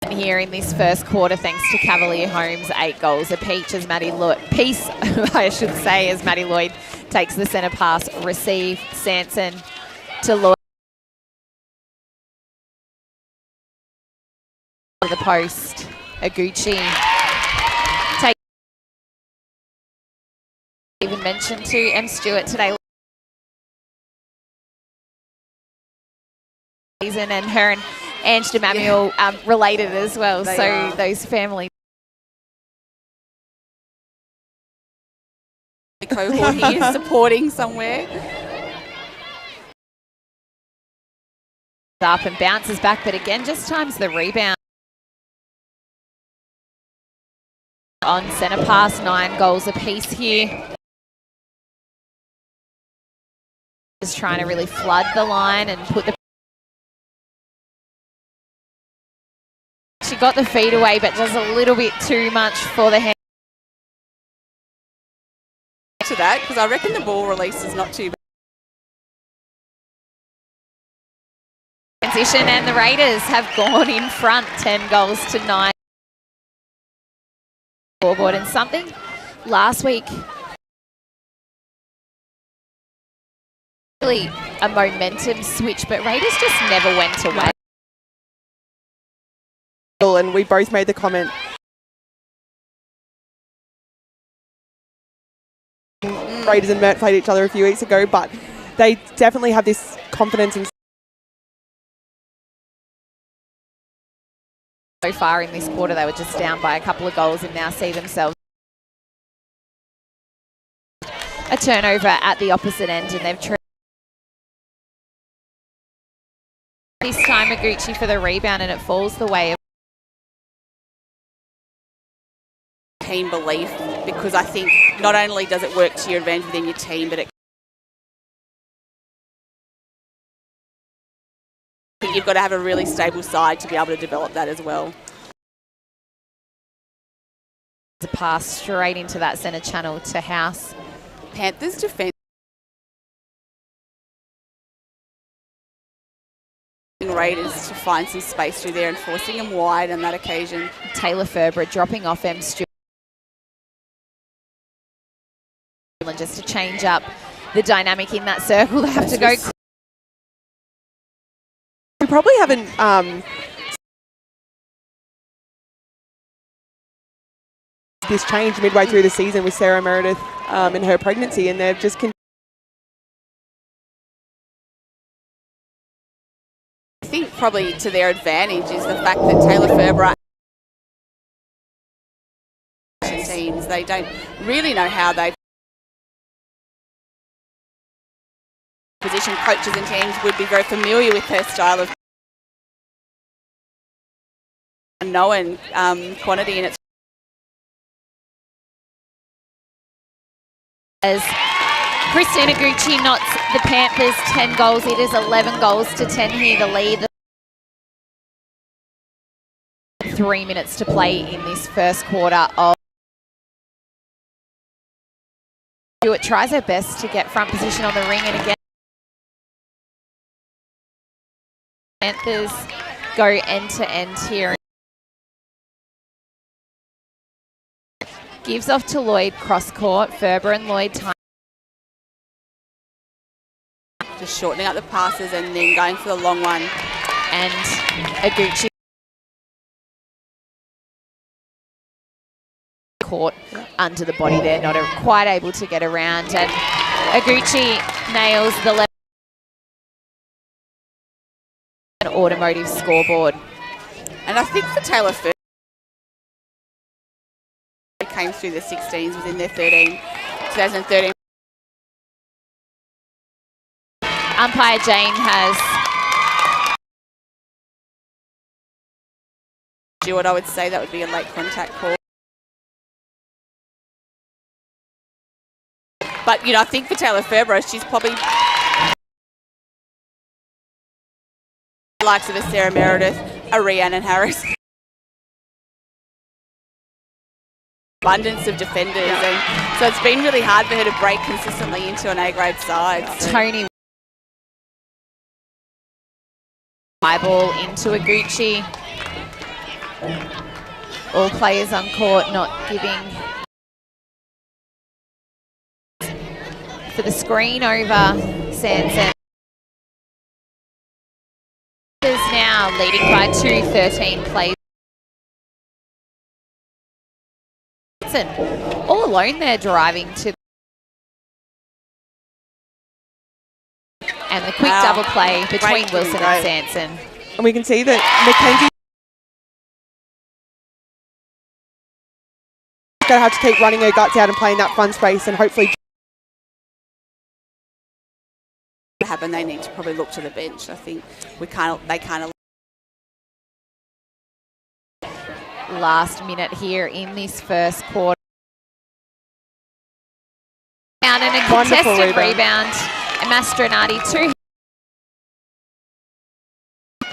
here in this first quarter, thanks to Cavalier Homes, 8 goals apiece as Maddie Lloyd as Maddie Lloyd takes the centre pass, receive Sanson to Lloyd. The post, Aguchi. Even mentioned to M. Stewart today. And her and Ange DeManuel related as well. Those family cohort here supporting somewhere. Up and bounces back, but again just times the rebound. On centre pass, 9 goals apiece here. Just trying to really flood the line and put the. She got the feed away, but does a little bit too much for the hand. To that, because I reckon the ball release is not too bad. Transition, and the Raiders have gone in front, 10 goals to 9. Scoreboard, and something last week Really a momentum switch, but Raiders just never went away. And we both made the comment. Raiders and Mert played each other a few weeks ago, but they definitely have this confidence in. So far in this quarter, they were just down by a couple of goals and now see themselves a turnover at the opposite end, and they've this time Aguchi for the rebound, and it falls the way of team belief, because I think not only does it work to your advantage within your team, but I think you've got to have a really stable side to be able to develop that as well. a pass straight into that centre channel to House. Panthers defence Raiders to find some space through there and forcing them wide on that occasion. Taylor Ferber dropping off M. Stewart just to change up the dynamic in that circle. They have to go. We probably haven't this change midway through the season with Sarah Meredith in her pregnancy, and they've just I think probably to their advantage is the fact that Taylor Ferber teams, they don't really know how they position. Coaches and teams would be very familiar with her style of known quantity, and it's as Christina Gucci knots the Panthers 10 goals. It is 11 goals to 10 here, the lead. 3 minutes to play in this first quarter of Stewart tries her best to get front position on the ring, and again Panthers go end to end here. Gives off to Lloyd cross court. Ferber and Lloyd time. Just shortening up the passes and then going for the long one. And Aguchi caught under the body there, not quite able to get around. And Aguchi nails the left automotive scoreboard. And I think for Taylor Ferber, came through the 16s within their 2013. Umpire Jane has what I would say that would be a late contact call. But, you know, I think for Taylor Ferber, she's probably likes of a Sarah Meredith, a Rhiannon Harris. Abundance of defenders, and so it's been really hard for her to break consistently into an A-grade side. So. Tony high ball into Aguchi. All players on court not giving for the screen over Sanson. Is now leading by 2-13 plays. All alone they're driving to, and the quick double play between Wilson and Sanson. And we can see that Mackenzie is going to have to keep running her guts out and playing that fun space, and hopefully happen. They need to probably look to the bench. I think they kind of last minute here in this first quarter. And a contested rebound. Mastronati to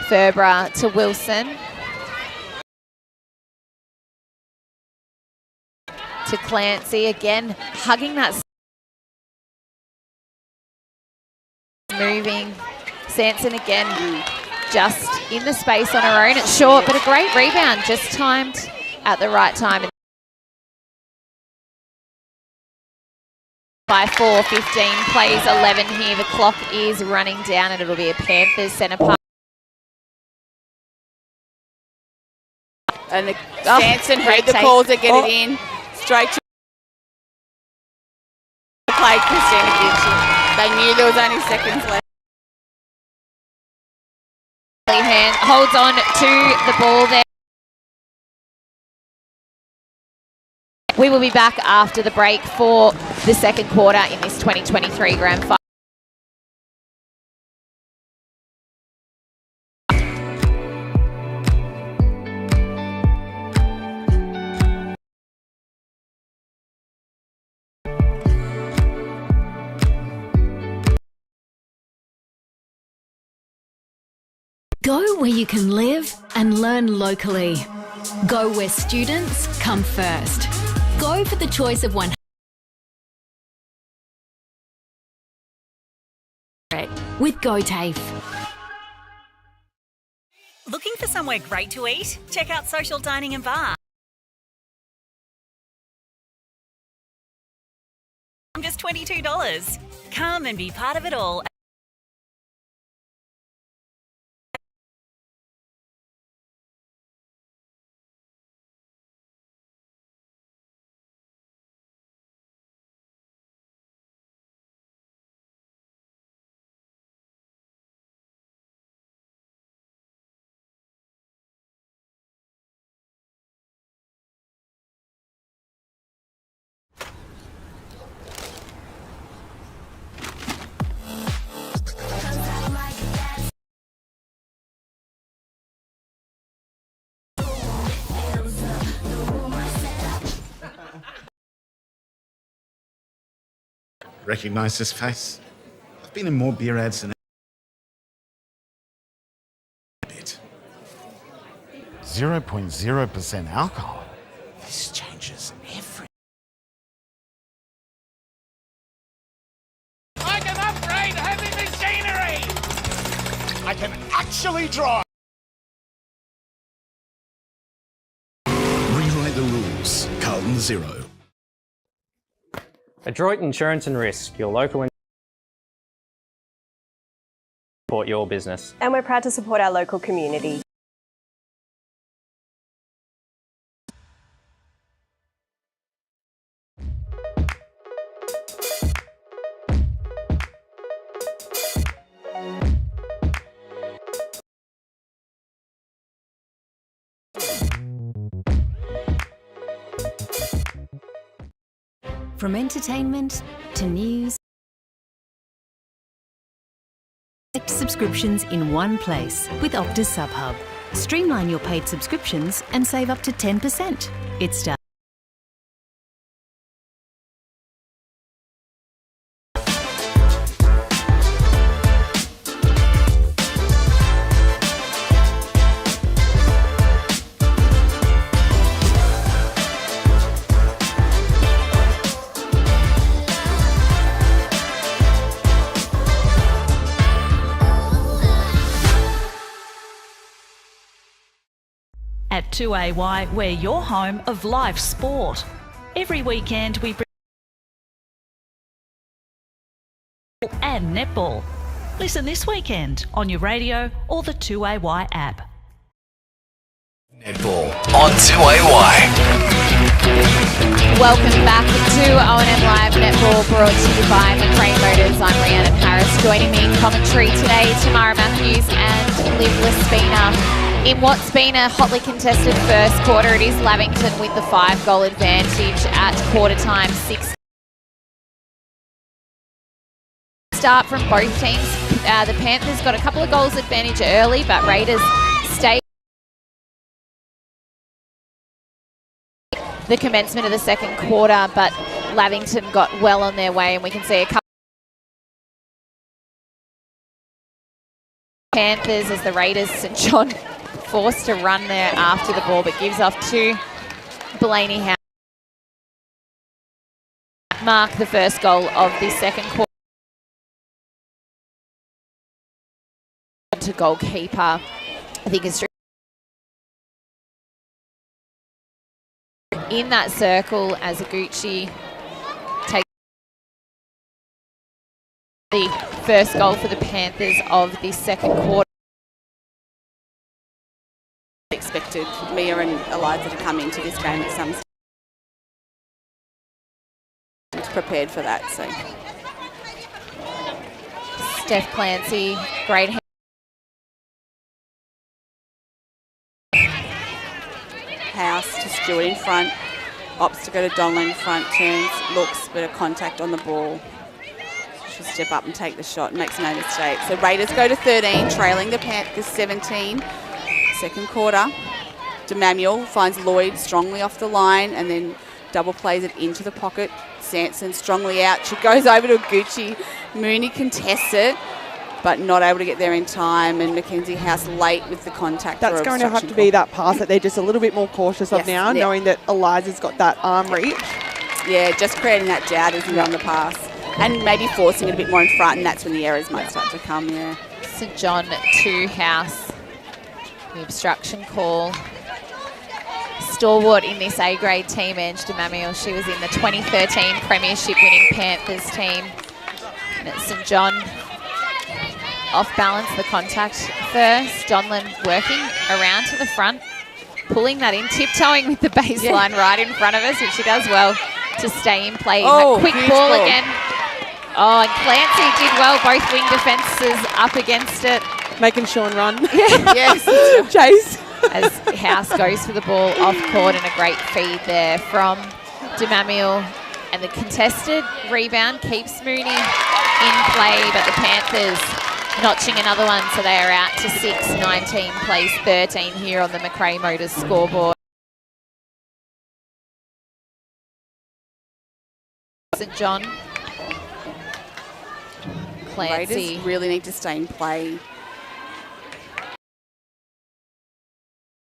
Ferber to Wilson. To Clancy again, hugging that. Moving. Sanson again. Just in the space on her own. It's short, but a great rebound, just timed at the right time. by 4, 15 plays 11 here. The clock is running down and it'll be a Panthers centre part. And Stanson heard the calls to get it in. Straight to play Christina Gitchell. They knew there was only seconds left. Hand holds on to the ball there. We will be back after the break for the second quarter in this 2023 Grand Final. Go where you can live and learn locally. Go where students come first. Go for the choice of 100 with GoTAFE. Looking for somewhere great to eat? Check out Social Dining and Bar. Just $22. Come and be part of it all. Recognise this face? I've been in more beer ads than 0.0% alcohol. This changes everything. I can upgrade heavy machinery! I can actually drive! Rewrite the rules. Carlton Zero. Adroit Insurance and Risk, your local support your business. And we're proud to support our local community. From entertainment to news, subscriptions in one place with Optus SubHub. Streamline your paid subscriptions and save up to 10%. It starts. At 2AY, we're your home of live sport. Every weekend we bring and netball. Listen this weekend on your radio or the 2AY app. Netball on 2AY. Welcome back to O&M Live Netball, brought to you by McRae Motors. I'm Rhiannon Harris. Joining me in commentary today, Tamara Matthews and Liv Lespina. In what's been a hotly contested first quarter, it is Lavington with the 5-goal advantage at quarter time. 6 start from both teams. The Panthers got a couple of goals advantage early, but Raiders stayed the commencement of the second quarter, but Lavington got well on their way, and we can see a couple of Panthers as the Raiders, St John forced to run there after the ball, but gives off to Blaney Howe. Mark the first goal of the second quarter. To goalkeeper, I think is in that circle as Aguchi takes The first goal for the Panthers of the second quarter. Expected Mia and Eliza to come into this game at some stage. Prepared for that, so. Steph Clancy, great House to Stewart in front. Opts to go to Donlan in front, turns, looks, bit of contact on the ball. She'll step up and take the shot, makes no mistake. So Raiders go to 13, trailing the Panthers 17. Second quarter. DeManuel finds Lloyd strongly off the line and then double plays it into the pocket. Sanson strongly out. She goes over to Gucci. Mooney contests it, but not able to get there in time. And Mackenzie House late with the contact. That's going to have to be that pass that they're just a little bit more cautious of now, knowing that Eliza's got that arm reach. Yeah, just creating that doubt, isn't it, on the pass. And maybe forcing it a bit more in front, and that's when the errors might start to come, yeah. St John to House. The obstruction call. Stalwart in this A-grade team, Ange DeMamiel. She was in the 2013 Premiership winning Panthers team. And it's St John off balance, the contact first. Donlan working around to the front, pulling that in, tiptoeing with the baseline right in front of us, which she does well to stay in play. Oh, quick ball again. Oh, and Clancy did well, both wing defences up against it. Making Sean run. Yes. Chase. As House goes for the ball off court, and a great feed there from DeMamiel. And the contested rebound keeps Mooney in play, but the Panthers notching another one, so they are out to 6, 19 plays 13 here on the McRae Motors scoreboard. St John. Clancy. Raiders really need to stay in play.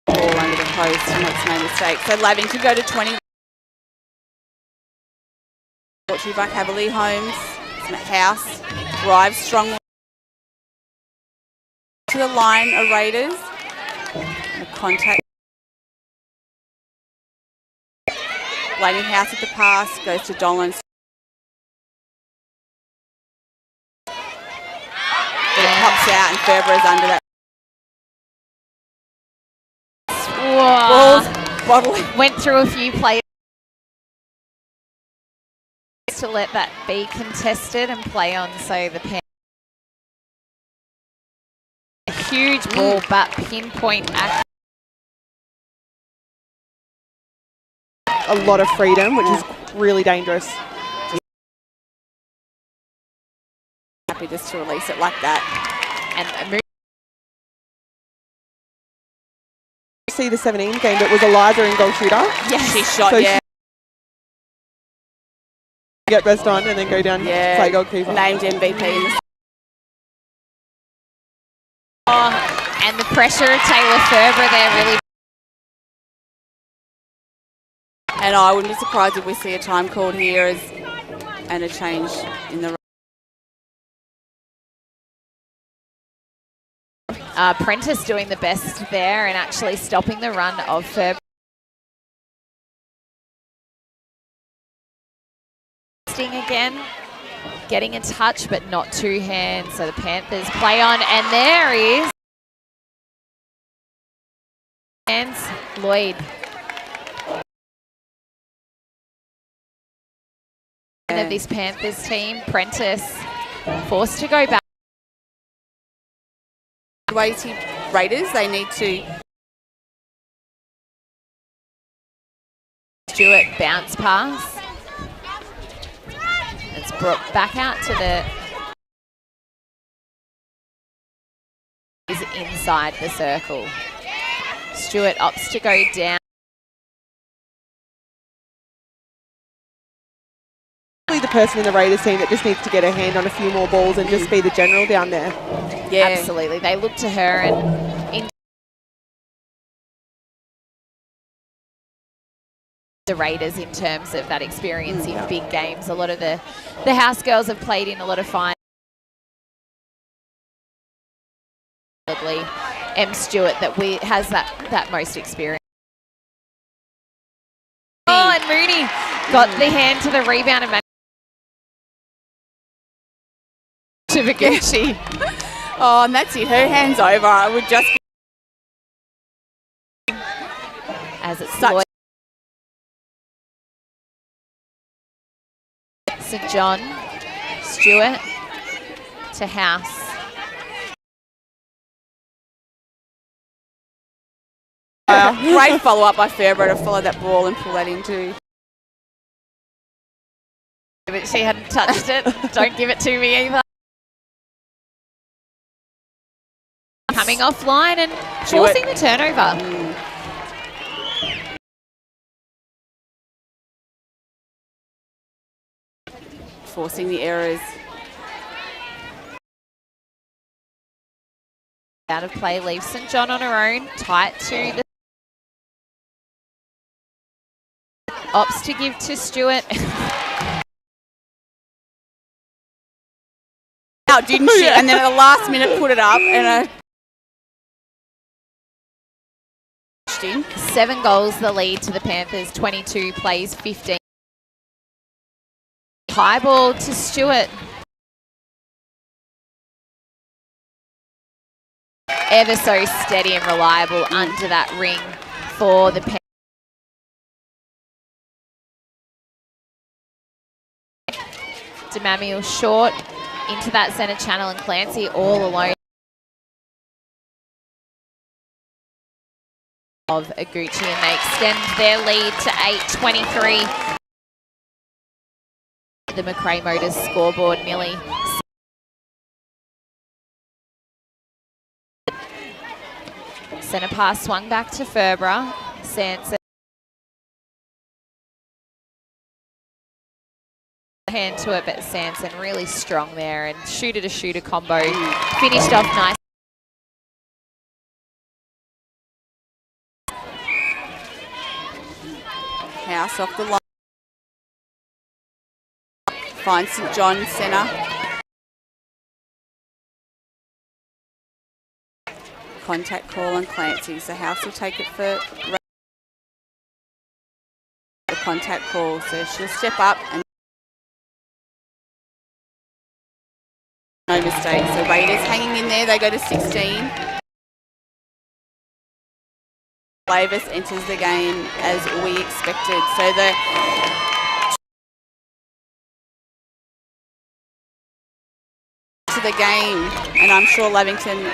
Ball under the post, makes no mistake. So Lavington go to 20. Fortune back heavily. Holmes, House drives strongly to the line of Raiders. And a contact. Blaming House at the pass, goes to Dolan. But it pops out and Ferber is under that. Whoa. Went through a few players to let that be contested and play on, so the Panthers. A huge ball, but pinpoint action. A lot of freedom, which is really dangerous. Happy just to release it like that. And see the 17 game, but was Eliza in goal shooter? Yes, she shot, so get best on and then go down play goalkeeper. Named MVP in the and the pressure of Taylor Ferber there really. And I wouldn't be surprised if we see a time called here and a change in the. Prentice doing the best there and actually stopping the run of Ferber. Again, getting a touch but not two hands, so the Panthers play on, and there is hands Lloyd. Of this Panthers team, Prentice forced to go back. Raiders, they need to. Stewart bounce pass. It's brought back out to the. Is inside the circle. Stewart opts to go down. The person in the Raiders team that just needs to get her hand on a few more balls and just be the general down there. Yeah, absolutely. They look to her and in the Raiders in terms of that experience in big games. A lot of the house girls have played in a lot of fine. M. Stewart that has that most experience. Oh, and Mooney got the hand to the rebound and to Vigucci. Oh, and that's it. Her hand's over. It would just be As it's such. St John, Stewart to House. Great follow-up by Fairbrother to follow that ball and pull that into. But she hadn't touched it. Don't give it to me either. Coming offline and forcing the turnover. Forcing the errors. Out of play leaves St John on her own. Tight to the opts to give to Stewart. Out, didn't she? And then at the last minute put it up and 7 goals the lead to the Panthers. 22 plays 15. High ball to Stewart. Ever so steady and reliable under that ring for the Panthers. DeMamiel short into that centre channel and Clancy all alone. Of Vigucci, and they extend their lead to 8:23. The McRae Motors scoreboard, Millie. Centre pass swung back to Ferbra. Sanson. Hand to it, but Sanson really strong there and shooter to shooter combo. Finished off nice. House off the line. Finds St John centre. Contact call on Clancy, so House will take it for the contact call, so she'll step up and no mistake. So Raiders hanging in there, they go to 16. Lavis enters the game as we expected. So to the game, and I'm sure Lavington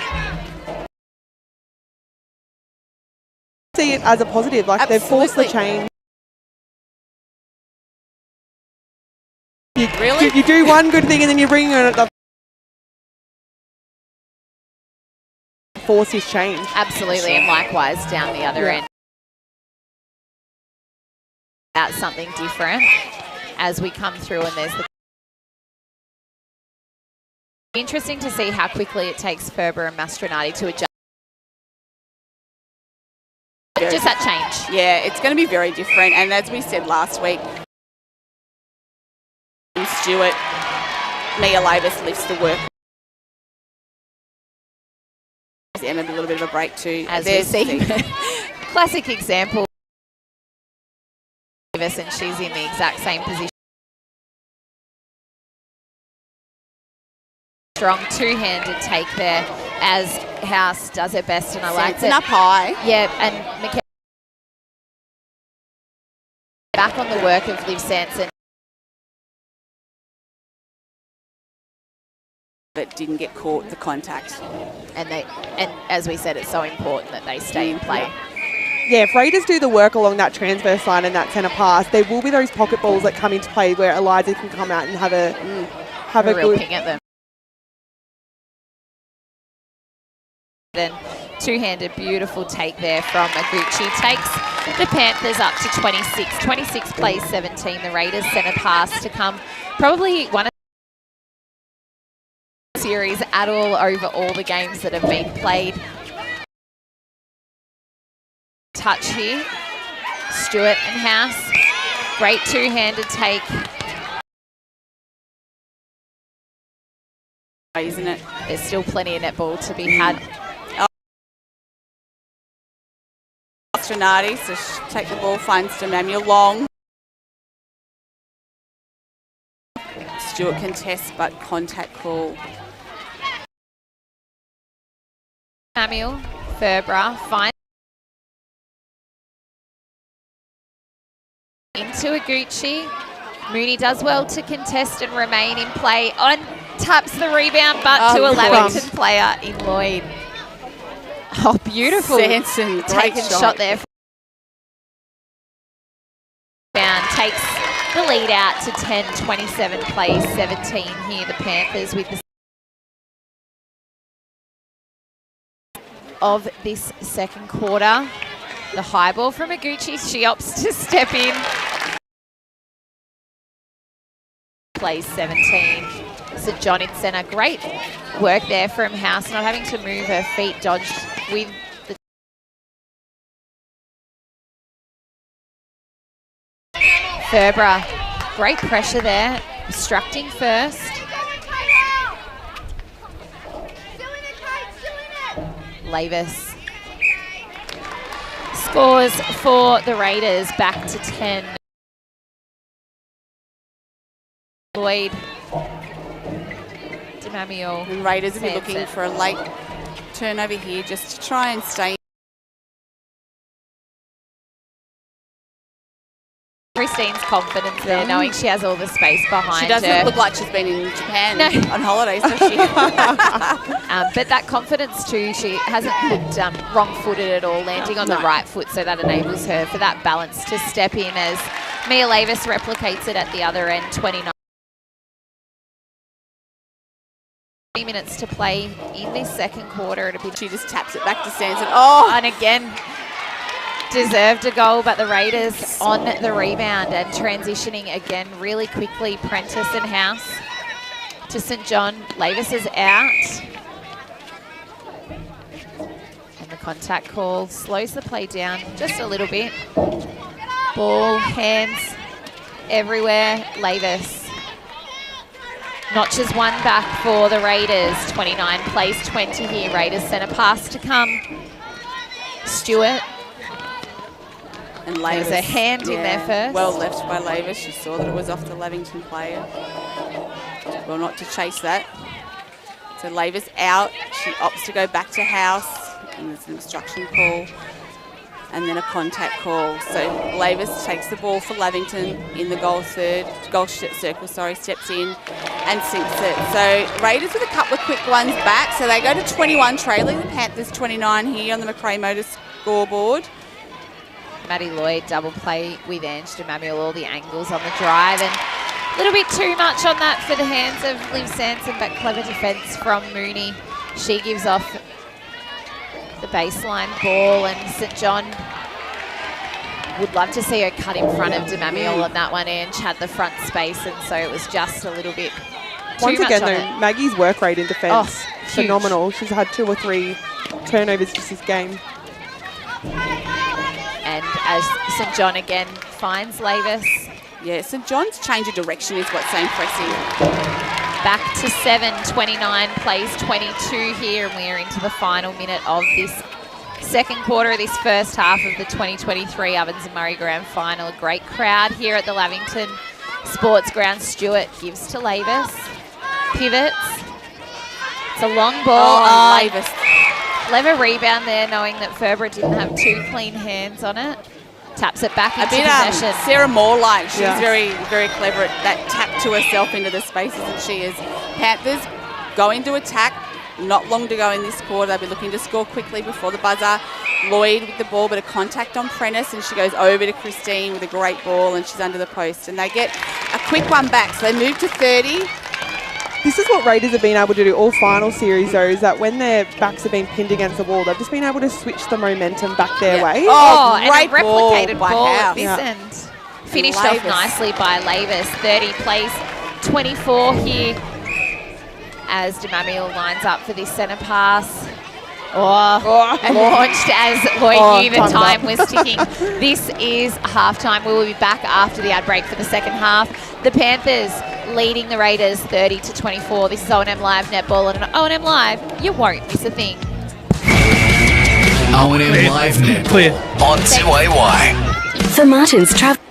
see it as a positive, like they've forced the change. You do one good thing and then you bring in the force his change. Absolutely, and likewise down the other end. That's something different as we come through, and there's the interesting to see how quickly it takes Ferber and Mastronati to adjust. Just that change. Yeah, it's going to be very different, and as we said last week, Stewart, Mia Lavis lifts the work. Emma, a little bit of a break too. As we see, classic example. And she's in the exact same position. Strong two-handed take there as House does her best, and I like it. Up high. Yeah, and McKenna back on the work of Liv Sanson. But didn't get caught the contact. And as we said, it's so important that they stay in play. Yeah, if Raiders do the work along that transverse line and that centre pass, there will be those pocket balls that come into play where Eliza can come out and have a real good ping at them. Then two-handed beautiful take there from Vigucci takes the Panthers up to 26. 26 plays 17. The Raiders centre pass to come. Probably one of the series at all over all the games that have been played. Touch here. Stewart and House. Great two-handed take. Isn't it? There's still plenty of netball to be had. Stronati, so take the ball, finds DeMamiel long. Stewart contests, but contact call Samuel Ferbra finds into Aguchi. Mooney does well to contest and remain in play. Taps the rebound, but to a Lavington player in Lloyd. Oh, beautiful. Sanson, great taken shot there. Takes the lead out to 10-27 plays 17 here. The Panthers with the of this second quarter. The high ball from Aguchi. She opts to step in. Plays 17. St. John in centre. Great work there from House, not having to move her feet. Dodged with the Ferbra. Great pressure there. Obstructing first. Lavis scores for the Raiders, back to 10. Lloyd. Demamiel. And Raiders will be looking for a late turnover here just to try and stay. Christine's confidence there, knowing she has all the space behind her. She doesn't look like she's been in Japan on holidays, does she? But that confidence too, she hasn't looked wrong-footed at all, landing on the right foot, so that enables her for that balance to step in as Mia Lavis replicates it at the other end, 29. 3 minutes to play in this second quarter. She just taps it back to Sanson. Oh, and again, deserved a goal, but the Raiders on the rebound and transitioning again really quickly. Prentice and House to St. John. Lavis is out. And the contact call slows the play down just a little bit. Ball, hands everywhere. Lavis notches one back for the Raiders. 29 plays 20 here. Raiders centre pass to come. Stewart. And Lavis, there's a hand in there first. Well left by Lavis. She saw that it was off the Lavington player. Well, not to chase that. So Lavis out. She opts to go back to House. And there's an obstruction call. And then a contact call. So Lavis takes the ball for Lavington in the goal circle, steps in and sinks it. So Raiders with a couple of quick ones back. So they go to 21 trailing. The Panthers 29 here on the McRae Motor scoreboard. Maddie Lloyd double play with Ange Demamiel, all the angles on the drive, and a little bit too much on that for the hands of Liv Sanson, but clever defence from Mooney. She gives off the baseline ball, and St. John would love to see her cut in front of Demamiel on that one. Ange had the front space, and so it was just a little bit too Once much again, on though, it. Maggie's work rate in defence, huge. phenomenal. She's had 2 or 3 turnovers just this game. And as St. John again finds Lavis. Yeah, St. John's change of direction is what's so impressive. Back to 7, 29 plays 22 here, and we're into the final minute of this second quarter of this first half of the 2023 Ovens and Murray Grand Final. A great crowd here at the Lavington Sports Ground. Stewart gives to Lavis. Pivots. It's a long ball. Lavis. Clever rebound there, knowing that Ferbra didn't have 2 clean hands on it. Taps it back into possession. Sarah Moore-like. She's very, very clever at that tap to herself into the spaces that she is. Panthers go into attack. Not long to go in this quarter. They'll be looking to score quickly before the buzzer. Lloyd with the ball, but a contact on Prentice, and she goes over to Christine with a great ball, and she's under the post. And they get a quick one back, so they move to 30. This is what Raiders have been able to do all final series, though, is that when their backs have been pinned against the wall, they've just been able to switch the momentum back their way. Oh, great and a replicated ball by ball at House. this end. Finished off nicely by Lavis. 30 plays 24 here as Demamiel lines up for this centre pass. And launched as Lloyd knew the time was ticking. This is halftime. We will be back after the ad break for the second half. The Panthers leading the Raiders 30-24. This is O&M Live Netball, and on O&M Live, you won't miss a thing. O&M Live Netball on 2AY. For Martin's Travel.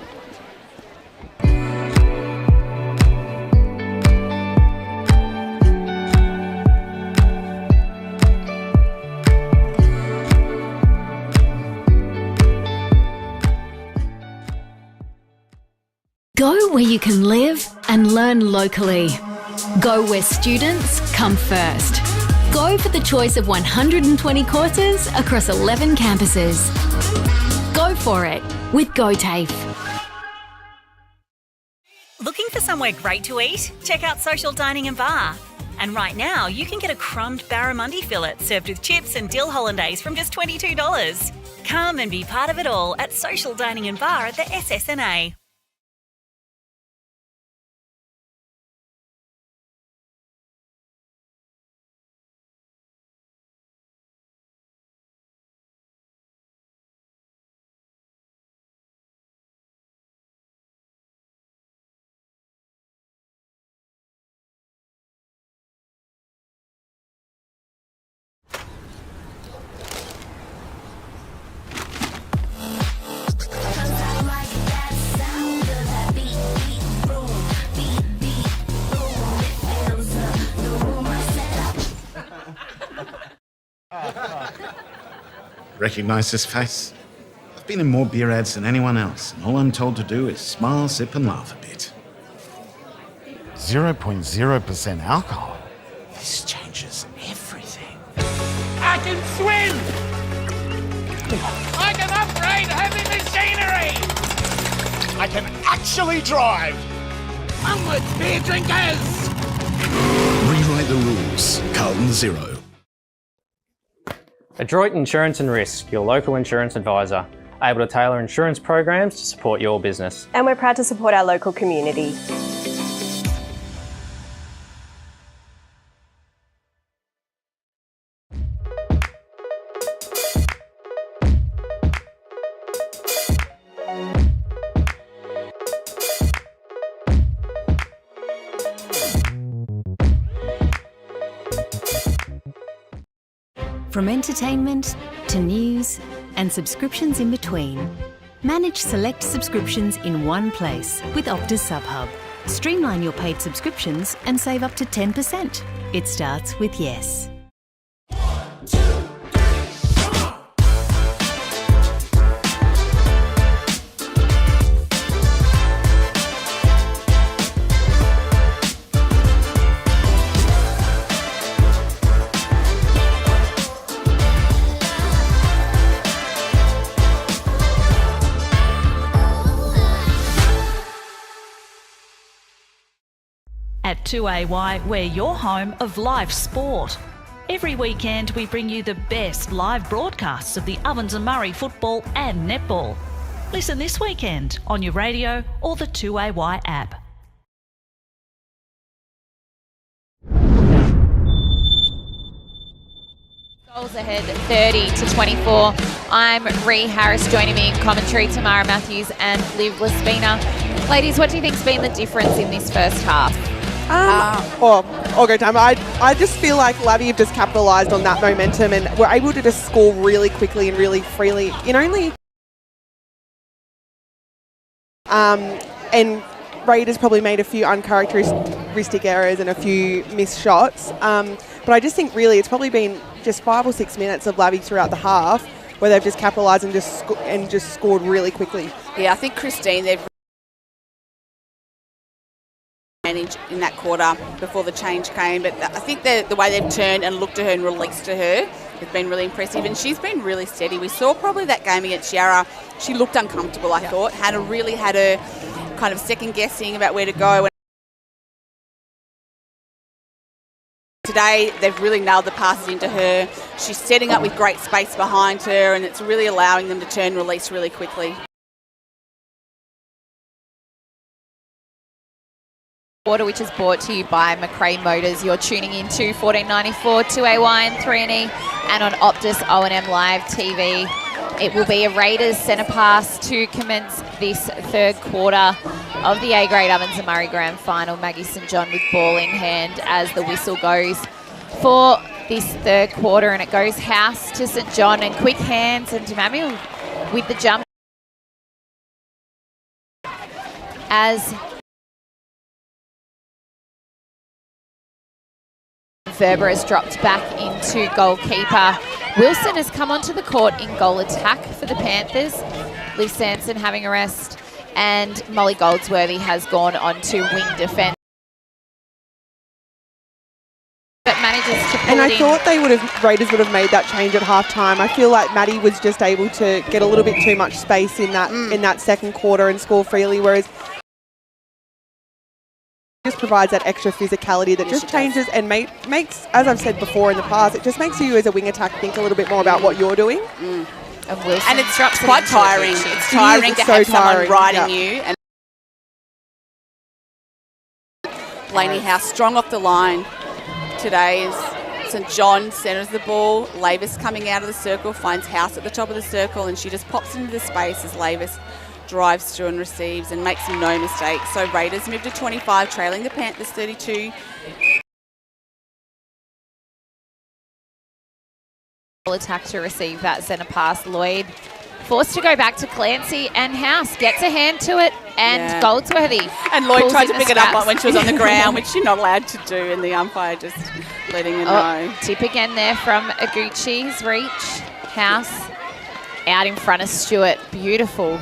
Go where you can live and learn locally. Go where students come first. Go for the choice of 120 courses across 11 campuses. Go for it with GoTAFE. Looking for somewhere great to eat? Check out Social Dining and Bar. And right now, you can get a crumbed barramundi fillet served with chips and dill hollandaise from just $22. Come and be part of it all at Social Dining and Bar at the SS&A. Recognise this face? I've been in more beer ads than anyone else, and all I'm told to do is smile, sip and laugh a bit. 0.0% alcohol. This changes everything. I can swim! I can upgrade heavy machinery! I can actually drive! Onwards, beer drinkers! Rewrite the rules. Carlton Zero. Adroit Insurance and Risk, your local insurance advisor, able to tailor insurance programs to support your business. And we're proud to support our local community. From entertainment to news and subscriptions in between, manage select subscriptions in one place with Optus SubHub. Streamline your paid subscriptions and save up to 10%. It starts with yes. At 2AY, we're your home of live sport. Every weekend, we bring you the best live broadcasts of the Ovens and Murray football and netball. Listen this weekend on your radio or the 2AY app. Goals ahead 30-24. I'm Ree Harris, joining me in commentary, Tamara Matthews and Liv Laspina. Ladies, what do you think's been the difference in this first half? I'll go time. I just feel like Labby have just capitalised on that momentum and were able to just score really quickly and really freely in only. And Raiders probably made a few uncharacteristic errors and a few missed shots. But I just think really it's probably been just 5 or 6 minutes of Labby throughout the half where they've just capitalised and just scored really quickly. Yeah, I think Christine, they've managed in that quarter before the change came, but I think the way they've turned and looked to her and released to her has been really impressive, and she's been really steady. We saw probably that game against Yarra, she looked uncomfortable, I thought, had her kind of second guessing about where to go. Today, they've really nailed the passes into her. She's setting up with great space behind her, and it's really allowing them to turn and release really quickly. Water, which is brought to you by McRae Motors. You're tuning in to 1494 2AY and 3NE and on Optus O&M Live TV. It will be a Raiders centre pass to commence this third quarter of the A-grade Ovens and Murray Grand Final. Maggie St John with ball in hand as the whistle goes for this third quarter, and it goes house to St John, and quick hands and Tamami with the jump as Verber has dropped back into goalkeeper. Wilson has come onto the court in goal attack for the Panthers. Liv Sanson having a rest And Molly Goldsworthy has gone on to wing defence. But manages to pull And I it in. thought Raiders would have made that change at halftime. I feel like Maddie was just able to get a little bit too much space in that second quarter and score freely, whereas just provides that extra physicality that just changes and makes, as I've said before in the past, it just makes you as a wing attack think a little bit more about what you're doing. And it's quite tiring. It's tiring to have someone riding you. And Blaney House strong off the line today is St John centres the ball. Lavis coming out of the circle, finds House at the top of the circle, and she just pops into the space as Lavis drives through and receives and makes no mistake. So Raiders move to 25, trailing the Panthers 32. Attack to receive that centre pass. Lloyd forced to go back to Clancy, and House gets a hand to it, and Goldsworthy. And Lloyd pulls tried in to the pick it straps. up when she was on the ground, which she's not allowed to do, and the umpire just letting her know. Tip again there from Aguchi's reach. House out in front of Stewart. Beautiful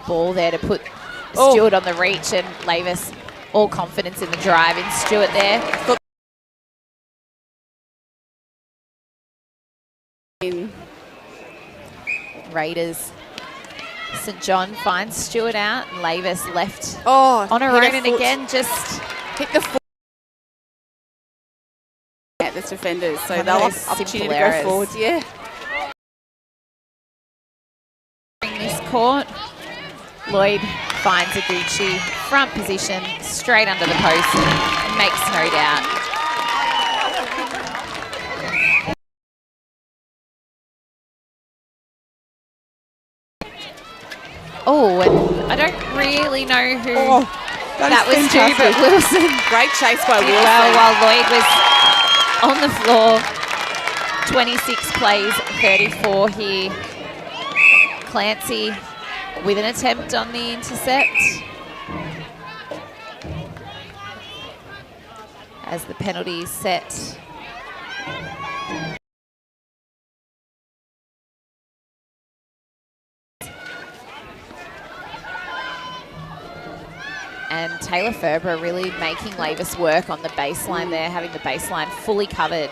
ball there to put Stewart on the reach, and Lavis all confidence in the drive in Stewart there. Raiders. St John finds Stewart out, and Lavis left on her own, and again just hit the foot at the defenders, so they'll have opportunity to go forward. Yeah. In this court, Lloyd finds Aguchi, front position, straight under the post, and makes no doubt. Oh, and I don't really know who that was to, but Wilson. Great chase by Wilson. Well, while Lloyd was on the floor, 26 plays, 34 here. Clancy with an attempt on the intercept. As the penalty is set. And Taylor Ferber really making Lavis work on the baseline there, having the baseline fully covered.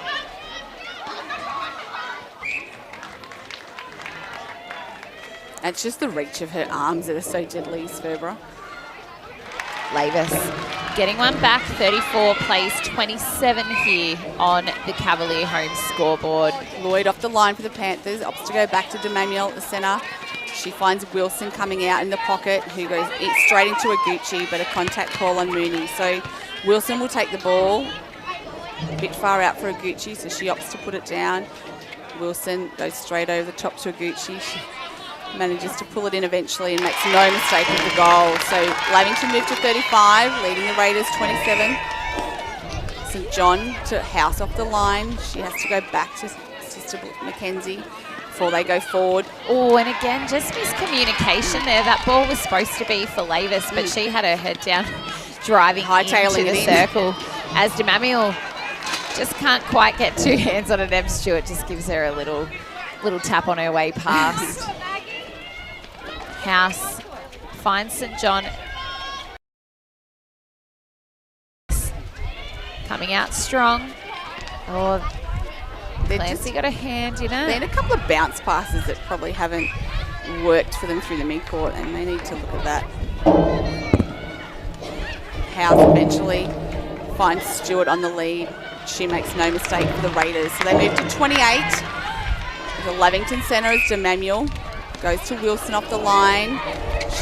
It's just the reach of her arms that are so deadly, Ferber. Lavis getting one back, 34 plays 27 here on the Cavalier home scoreboard. Lloyd off the line for the Panthers, opts to go back to DeManuel at the centre. She finds Wilson coming out in the pocket, who goes straight into Aguchi, but a contact call on Mooney. So Wilson will take the ball, a bit far out for Aguchi, so she opts to put it down. Wilson goes straight over the top to Aguchi. She manages to pull it in eventually and makes no mistake with the goal. So Lavington moved to 35, leading the Raiders 27. St John to House off the line. She has to go back to Sister Mackenzie before they go forward. Oh, and again, just miscommunication there. That ball was supposed to be for Lavis, but she had her head down, driving into the circle. As DeManuel just can't quite get two hands on it. Em Stewart just gives her a little tap on her way past. House finds St John. Coming out strong. Oh, Clancy got a hand in it. Then a couple of bounce passes that probably haven't worked for them through the mid-court, and they need to look at that. House eventually finds Stewart on the lead. She makes no mistake for the Raiders. So they move to 28. The Lavington centre is DeManuel. Goes to Wilson off the line.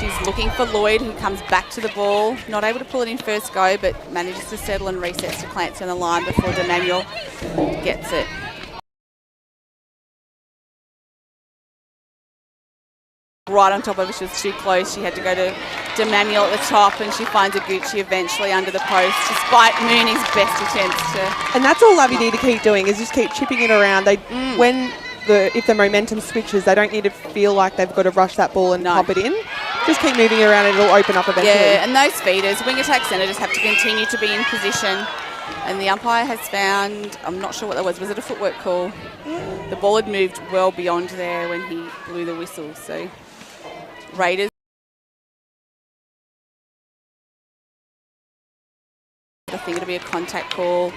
She's looking for Lloyd, who comes back to the ball. Not able to pull it in first go, but manages to settle and resets to Clancy on the line before DeManuel gets it. Right on top of her, she was too close. She had to go to DeManuel at the top, and she finds Aguchi eventually under the post, despite Mooney's best attempts to... And that's all Lavi need to keep doing, is just keep chipping it around. If the momentum switches, they don't need to feel like they've got to rush that ball and pop it in. Just keep moving around and it'll open up eventually. Yeah, and those feeders, wing attack centre, just have to continue to be in position. And the umpire has found, I'm not sure what that was it a footwork call? The ball had moved well beyond there when he blew the whistle. So Raiders I think it'll be a contact call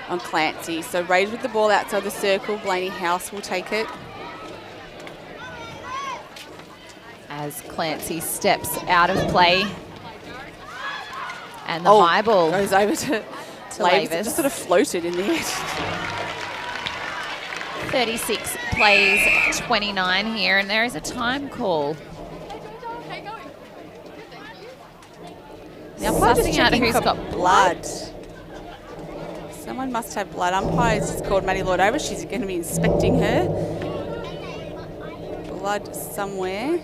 on Clancy. So Raiders with the ball outside the circle. Blaney House will take it. As Clancy steps out of play. And the high ball goes over to Lavis. It just sort of floated in the air. 36 plays 29 here, and there is a time call. The umpire's Sussing out checking who's for got blood. Someone must have blood. Umpire's just called Maddie Lloyd over. She's going to be inspecting her. Blood somewhere.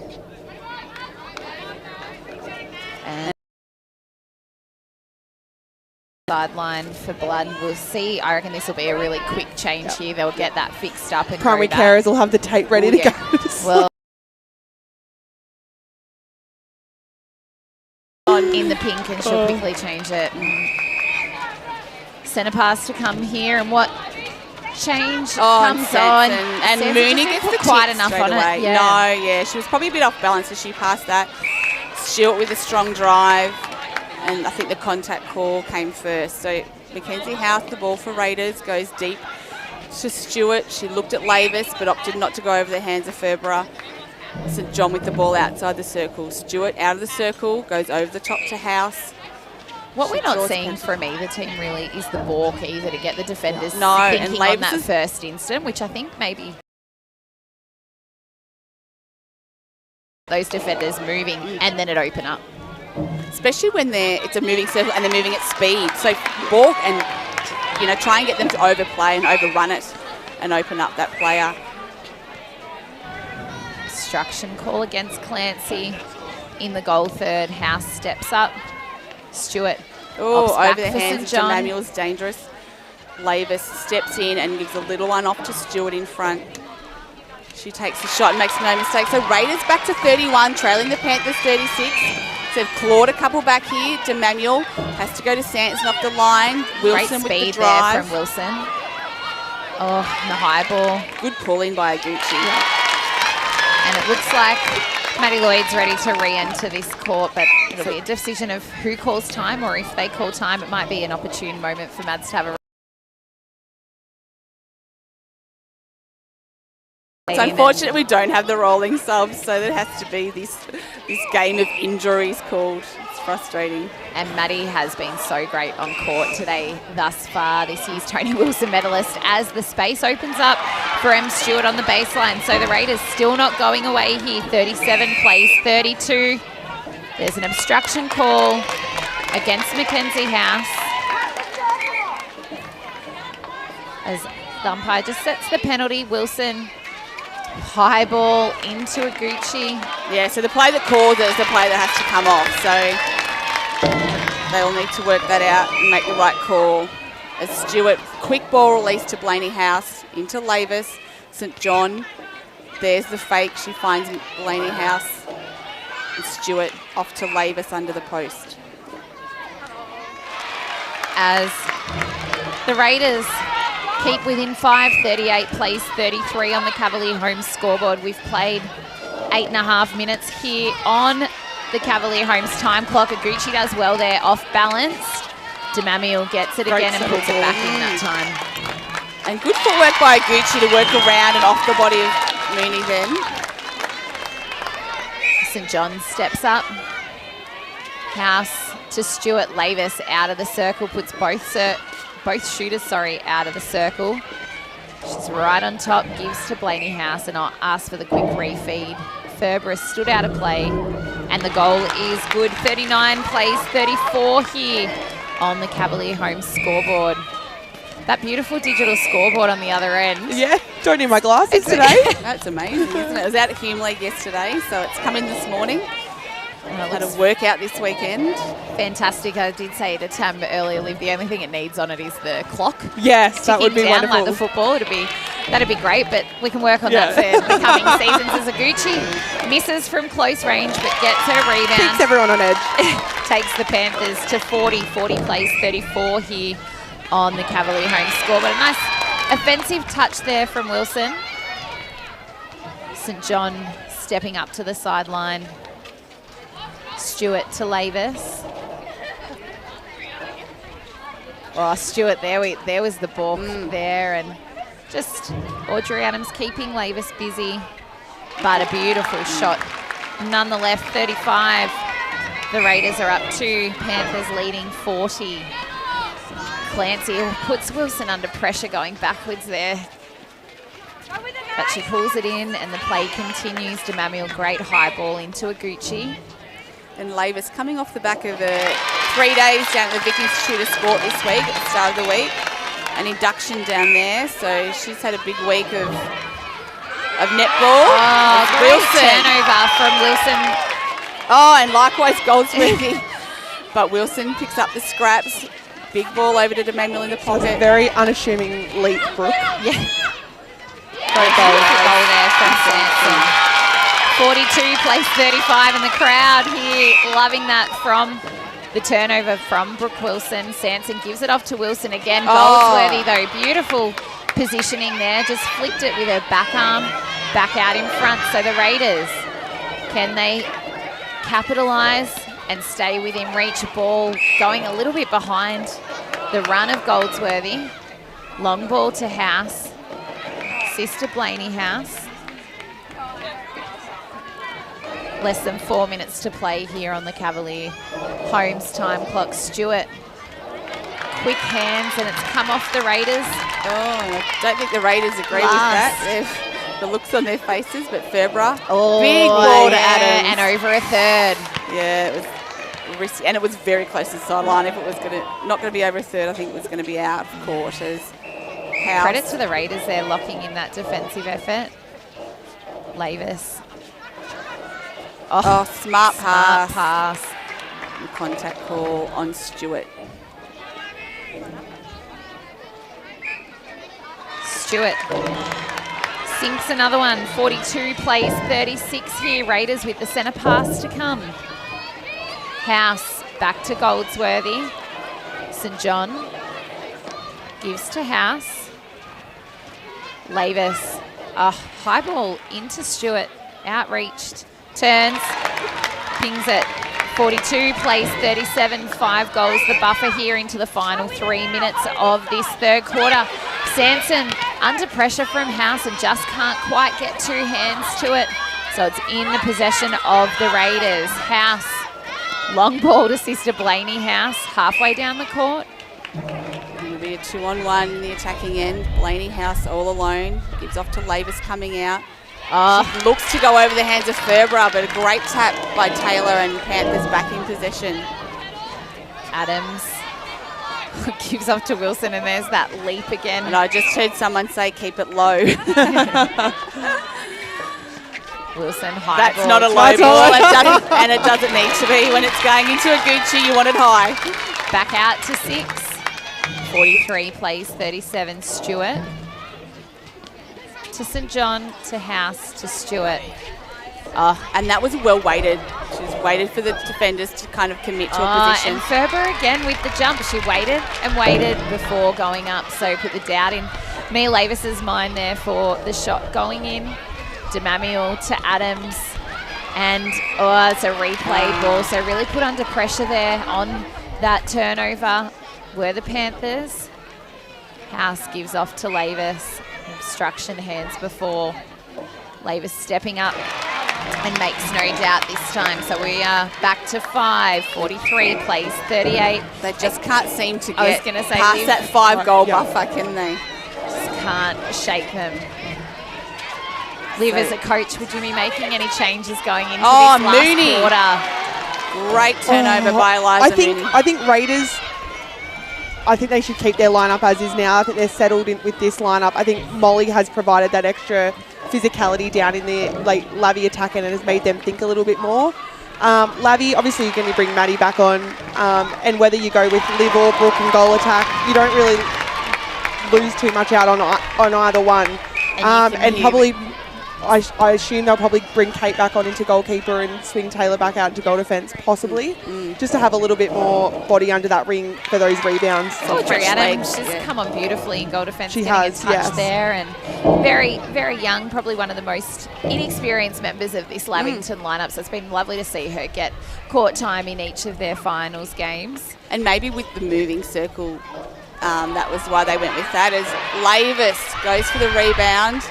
And sideline for blood. We'll see. I reckon this will be a really quick change here. They'll get that fixed up and Primary go back. carers will have the tape ready to go. Well, in the pink, and she'll quickly change it. Centre pass to come here, and what change comes on? And Says Mooney it gets doesn't the put quite tip enough straight on away. it. Yeah. No, yeah, she was probably a bit off balance as she passed that. Stewart with a strong drive, and I think the contact call came first. So Mackenzie House, the ball for Raiders, goes deep to Stewart. She looked at Lavis, but opted not to go over the hands of Ferbera. St John with the ball outside the circle. Stewart out of the circle, goes over the top to House. What we're not seeing from either team really is the balk either to get the defenders No, and thinking on that Lavis is- first instant, which I think maybe those defenders moving and then it open up. Especially when it's a moving circle and they're moving at speed. So balk and, try and get them to overplay and overrun it and open up that player. Obstruction call against Clancy in the goal third. House steps up. Stewart Oh, back over the for hands of St John. Manuel's dangerous. Lavis steps in and gives a little one off to Stewart in front. She takes the shot and makes no mistake. So Raiders back to 31, trailing the Panthers 36. So they've clawed a couple back here. DeManuel has to go to Sanson off the line. Wilson Great speed with the drive. there from Wilson. Oh, and the high ball. Good pulling by Aguchi. And it looks like Maddie Lloyd's ready to re-enter this court, but it'll be a decision of who calls time, or if they call time, it might be an opportune moment for Mads to have a... It's unfortunate we don't have the rolling subs, so there has to be this game of injuries called. It's frustrating. And Maddie has been so great on court today thus far, this year's Tony Wilson medalist, as the space opens up for M. Stewart on the baseline. So the Raiders still not going away here. 37 plays 32. There's an obstruction call against Mackenzie House, as the umpire just sets the penalty. Wilson, high ball into Aguchi. Yeah, so the play that calls it is the play that has to come off. So they'll need to work that out and make the right call. As Stewart, quick ball release to Blaney House into Lavis. St John, there's the fake. She finds Blaney House. And Stewart off to Lavis under the post. As the Raiders keep within 5, 38 plays 33 on the Cavalier home scoreboard. We've played 8.5 minutes here on the Cavalier home's time clock. Aguchi does well there, off balanced. DeMamiel gets it again and puts it back in that time. And good footwork by Aguchi to work around and off the body of Mooney then. St John steps up. House to Stewart. Lavis out of the circle, puts both shooters out of the circle. She's right on top, gives to Blaney House, and I'll ask for the quick refeed. Ferbera stood out of play, and the goal is good. 39 plays 34 here on the Cavalier home scoreboard. That beautiful digital scoreboard on the other end. Yeah, don't need my glasses today. That's amazing, isn't it? It was out at Hume League yesterday, so it's come in this morning. Had a looks workout this weekend. Fantastic. I did say to Tam earlier, Liv, the only thing it needs on it is the clock. Yes, that would be down wonderful. like the football. That'd be great, but we can work on that for the coming seasons. As Aguchi misses from close range, but gets her rebound. Keeps everyone on edge. Takes the Panthers to 40 plays 34 here on the Cavalier home score. But a nice offensive touch there from Wilson. St John stepping up to the sideline. Stewart to Lavis. Oh, Stewart, there was the balk there, and just Audrey Adams keeping Lavis busy, but a beautiful shot. Nonetheless, 35. The Raiders are up 2, Panthers leading 40. Clancy puts Wilson under pressure going backwards there. But she pulls it in and the play continues. DeMamuel, great high ball into Aguchi. And Lavis coming off the back of 3 days down at the Vic Institute of Sport this week, at the start of the week. An induction down there, so she's had a big week of netball. Oh, great turnover from Wilson. Oh, and likewise Goldsworthy. But Wilson picks up the scraps. Big ball over to DeManuel in the pocket. Very unassuming leap, Brooke. Yeah. Great goal there from Sanson. 42 plays 35 in the crowd here, loving that from the turnover from Brooke Wilson. Sanson gives it off to Wilson again. Goldsworthy though, beautiful positioning there. Just flicked it with her back arm, back out in front. So the Raiders, can they capitalise and stay within reach? Ball going a little bit behind the run of Goldsworthy. Long ball to House. Sister Blaney House. Less than 4 minutes to play here on the Cavalier Homes time clock. Stewart, quick hands, and it's come off the Raiders. Oh, I don't think the Raiders agree with that. The looks on their faces, but Ferbra, big ball to Adams. And over a third. Yeah, it was risky, and it was very close to the sideline. If it was not going to be over a third, I think it was going to be out of quarters. House. Credit to the Raiders, they're locking in that defensive effort. Lavis. Oh, smart pass. pass. The contact call on Stewart. Stewart sinks another one. 42 plays 36 here. Raiders with the centre pass to come. House back to Goldsworthy. St John gives to House. Lavis, high ball into Stewart, outreached, turns, pings it. 42 plays 37, 5 goals. The buffer here into the final 3 minutes of this third quarter. Sanson under pressure from House and just can't quite get 2 hands to it. So it's in the possession of the Raiders. House, long ball to Sister Blaney House, halfway down the court. It'll be a 2-on-1 in the attacking end. Blaney House all alone. Gives off to Lavis coming out. She looks to go over the hands of Ferbra, but a great tap by Taylor and Panthers back in possession. Adams gives off to Wilson, and there's that leap again. And I just heard someone say, keep it low. Wilson, high That's ball. not a low ball, and it doesn't need to be. When it's going into a Gucci, you want it high. Back out to 6. 43 plays 37, Stewart. To St John, to House, to Stewart. And that was well weighted. She was waited for the defenders to kind of commit to a position. And Ferber again with the jump. She waited and waited before going up, so put the doubt in Mia Lavis's mind there for the shot going in. DeMamuel to Adams. And it's a replay ball, so really put under pressure there on that turnover were the Panthers. House gives off to Lavis. Obstruction hands before. Lavis stepping up and makes no doubt this time. So we are back to 5. 43 plays 38. They just can't seem to I was get gonna say past that 5-goal buffer, can they? Just can't shake them. Liv, as a coach, would you be making any changes going into this last quarter? Great turnover by Eliza Mooney. I think Raiders, I think they should keep their lineup as is now. I think they're settled in with this lineup. I think Molly has provided that extra physicality down in the Lavi attack and it has made them think a little bit more. Lavi, obviously you're going to bring Maddie back on, and whether you go with Liv or Brooke and goal attack, you don't really lose too much out on either one. And probably, I assume they'll probably bring Kate back on into goalkeeper and swing Taylor back out into goal defence, possibly, just to have a little bit more body under that ring for those rebounds. Audrey Adams, she's come on beautifully in goal defence, she getting has, a touch there, and very, very young, probably one of the most inexperienced members of this Lavington lineup, so it's been lovely to see her get court time in each of their finals games. And maybe with the moving circle That was why they went with that, as Lavis goes for the rebound.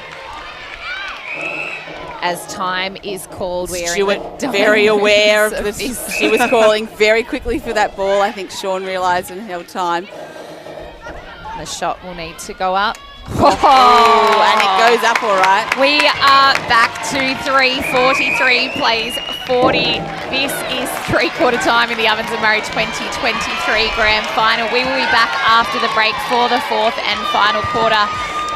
As time is called, we are Stuart very aware of this. She was calling very quickly for that ball. I think Sean realised and held time. The shot will need to go up. Oh, and it goes up all right. We are back to 3:43 plays 40. This is three-quarter time in the Ovens and Murray 2023 Grand Final. We will be back after the break for the fourth and final quarter.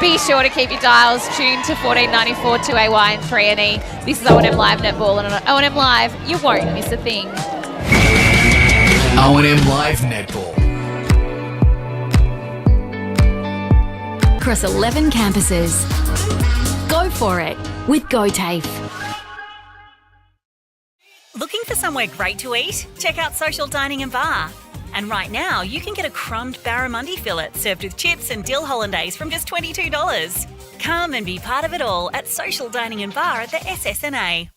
Be sure to keep your dials tuned to 1494 2AY and 3NE. This is O&M Live Netball, and on O&M Live, you won't miss a thing. O&M Live Netball. Across 11 campuses. Go for it with GoTafe. Looking for somewhere great to eat? Check out Social Dining and Bar. And right now, you can get a crumbed barramundi fillet served with chips and dill hollandaise from just $22. Come and be part of it all at Social Dining and Bar at the SS&A.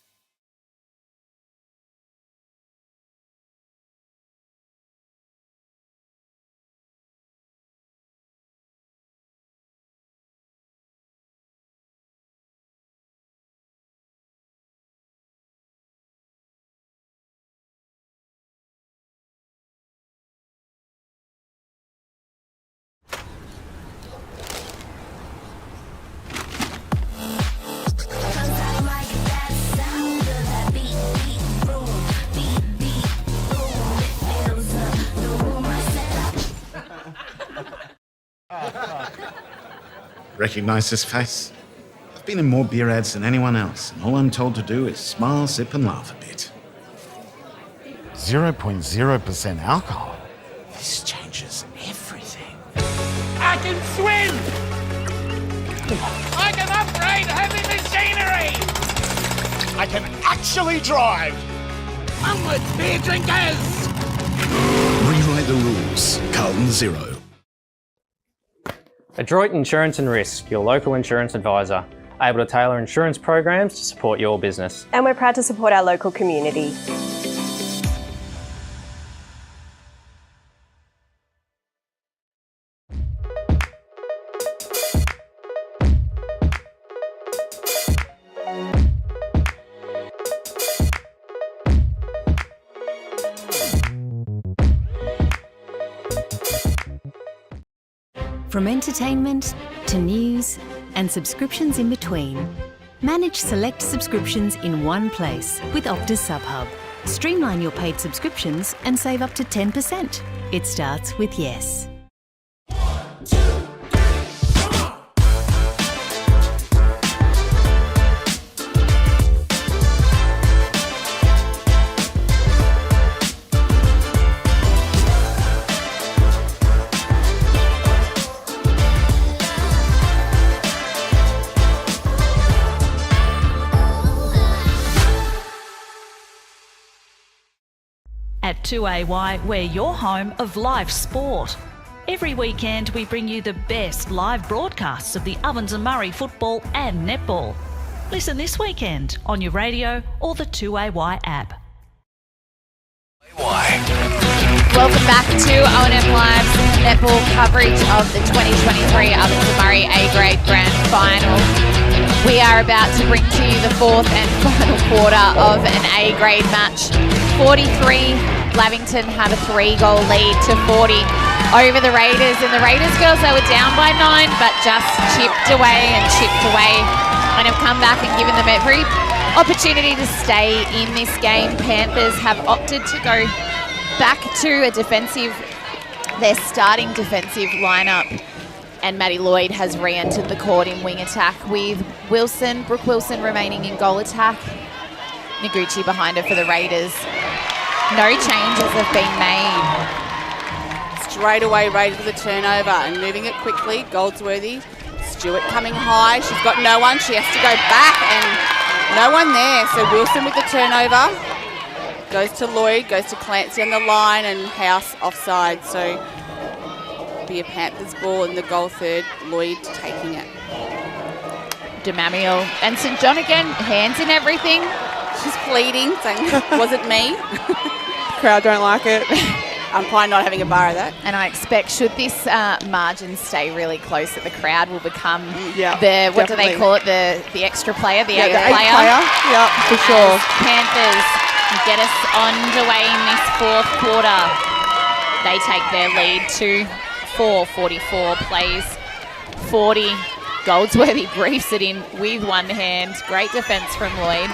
Recognise this face? I've been in more beer ads than anyone else, and all I'm told to do is smile, sip and laugh a bit. 0.0% alcohol. This changes everything. I can swim! I can upgrade heavy machinery! I can actually drive! Onward, beer drinkers! Rewrite the rules. Carlton Zero. Adroit Insurance and Risk, your local insurance advisor, able to tailor insurance programs to support your business. And we're proud to support our local community. From entertainment to news and subscriptions in between, manage select subscriptions in one place with Optus SubHub. Streamline your paid subscriptions and save up to 10%. It starts with yes. At 2AY, we're your home of live sport. Every weekend, we bring you the best live broadcasts of the Ovens and Murray football and netball. Listen this weekend on your radio or the 2AY app. Welcome back to O&M Live's netball coverage of the 2023 Ovens and Murray A-Grade Grand Final. We are about to bring to you the fourth and final quarter of an A-Grade match. 43, Lavington had a 3-goal lead to 40 over the Raiders. And the Raiders girls, they were down by 9, but just chipped away and have come back and given them every opportunity to stay in this game. Panthers have opted to go back to their starting defensive lineup. And Maddie Lloyd has re-entered the court in wing attack with Brooke Wilson remaining in goal attack. Noguchi behind her for the Raiders. No changes have been made. Straight away Raiders with a turnover and moving it quickly. Goldsworthy. Stewart coming high. She's got no one. She has to go back and no one there. So Wilson with the turnover. Goes to Lloyd, goes to Clancy on the line and House offside. So be a Panthers ball in the goal third. Lloyd taking it. DeMamiel and St John again, hands in everything. She's pleading, saying, wasn't me. Crowd don't like it. umpire not having a bar of that. And I expect, should this margin stay really close, that the crowd will become what do they call it, the extra player, the eighth player. Yeah, for sure. As Panthers get us underway in this fourth quarter. They take their lead to 4:44 plays 40. Goldsworthy briefs it in with one hand. Great defence from Lloyd.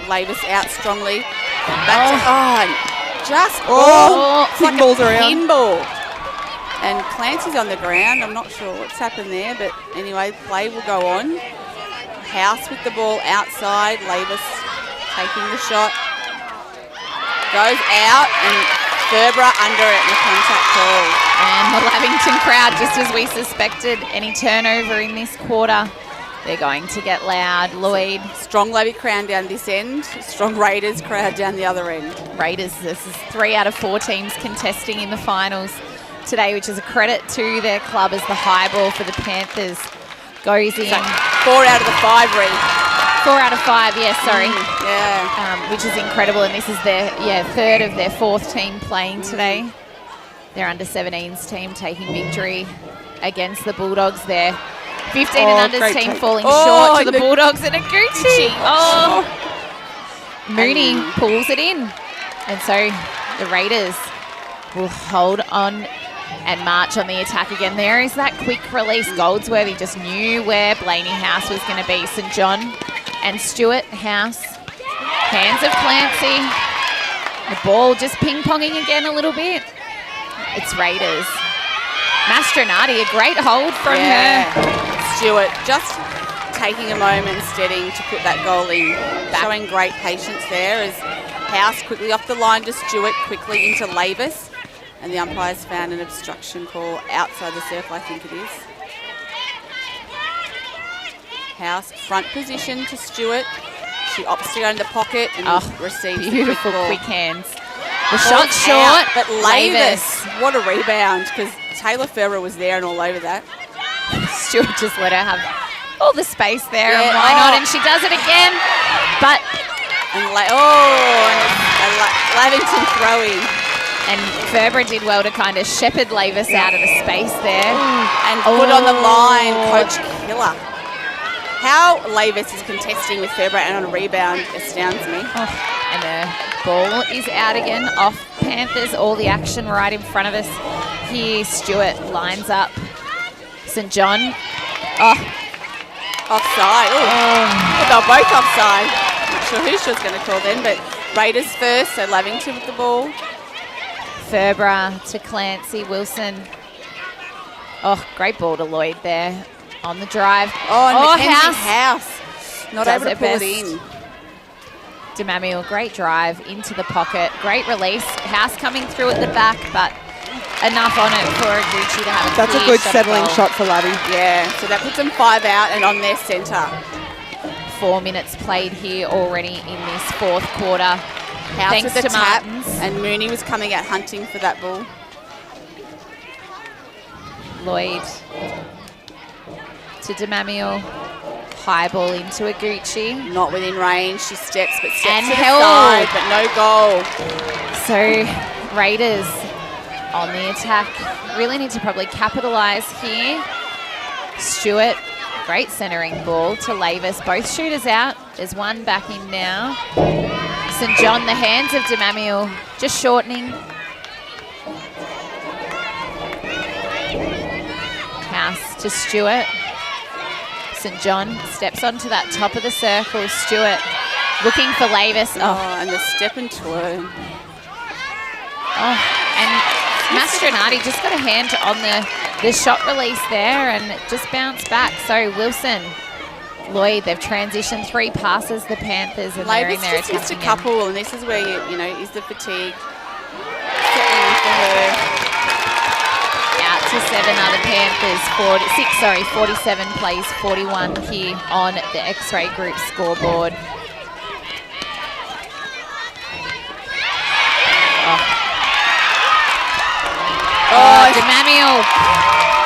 Lavis out strongly. Back to just pinballs around. Pinball. And Clancy's on the ground. I'm not sure what's happened there, but anyway, play will go on. House with the ball outside. Lavis taking the shot. Goes out and Ferber under it in the contact call. And the Lavington crowd, just as we suspected, any turnover in this quarter, they're going to get loud. Lloyd. Strong Lavy crowd down this end. Strong Raiders crowd down the other end. Raiders, this is 3 out of 4 teams contesting in the finals today, which is a credit to their club as the high ball for the Panthers goes in. So 4 out of the 5, Reed. 4 out of 5, yes, sorry. Yeah. Which is incredible, and this is their third of their 4th team playing today. Their under-17s team taking victory against the Bulldogs there. 15 and unders team falling short to the Bulldogs and a Gucci. Mooney pulls it in. And so the Raiders will hold on and march on the attack again. There is that quick release. Goldsworthy just knew where Blaney House was going to be. St John and Stewart. House. Hands of Clancy. The ball just ping-ponging again a little bit. It's Raiders. Mastronati, a great hold from her. Stewart just taking a moment, steadying to put that goal in. Showing great patience there as House quickly off the line to Stewart, quickly into Lavis. And the umpires found an obstruction call outside the circle, I think it is. House front position to Stewart. She opts to go in the pocket and receives beautiful the quick hands. The shot short, but Lavis, what a rebound, because Taylor Ferrer was there and all over that. Stewart just let her have all the space there, and why not? And she does it again. But and Lavington throwing. And Ferber did well to kind of shepherd Lavis out of the space there. And put on the line, Coach Killer. How Lavis is contesting with Ferber and on a rebound astounds me. And the ball is out again off Panthers. All the action right in front of us. Here, Stewart lines up. St John. Offside. Well, they're both offside. Not sure who she was going to call then, but Raiders first, so Lavington with the ball. Ferber to Clancy. Wilson. Great ball to Lloyd there on the drive. House. Not able to pull it in. Demamiel, great drive into the pocket. Great release. House coming through at the back, but enough on it for Gucci to have a That's a good settling shot for Laddie. Yeah, so that puts them 5 out and on their centre. 4 minutes played here already in this fourth quarter. House Thanks with the to tap, Martins. and Mooney was coming out hunting for that ball. Lloyd to Demamiel. High ball into a Gucci. Not within range. She steps, but steps and to the held. side, but no goal. So Raiders on the attack. Really need to probably capitalise here. Stewart, great centering ball to Lavis. Both shooters out. There's one back in now. St John, the hands of Demamiel, just shortening. House to Stewart. St John steps onto that top of the circle. Stewart looking for Lavis. And the step and twirl. And Mastronati just got a hand on the shot release there and just bounced back. So Wilson, Lloyd, they've transitioned 3 passes, the Panthers, and they're in there just missed a attacking couple, and this is where, is the fatigue settling in for her. Out to 7 are the Panthers. 47 plays 41 here on the X-Ray Group scoreboard. Demamiel.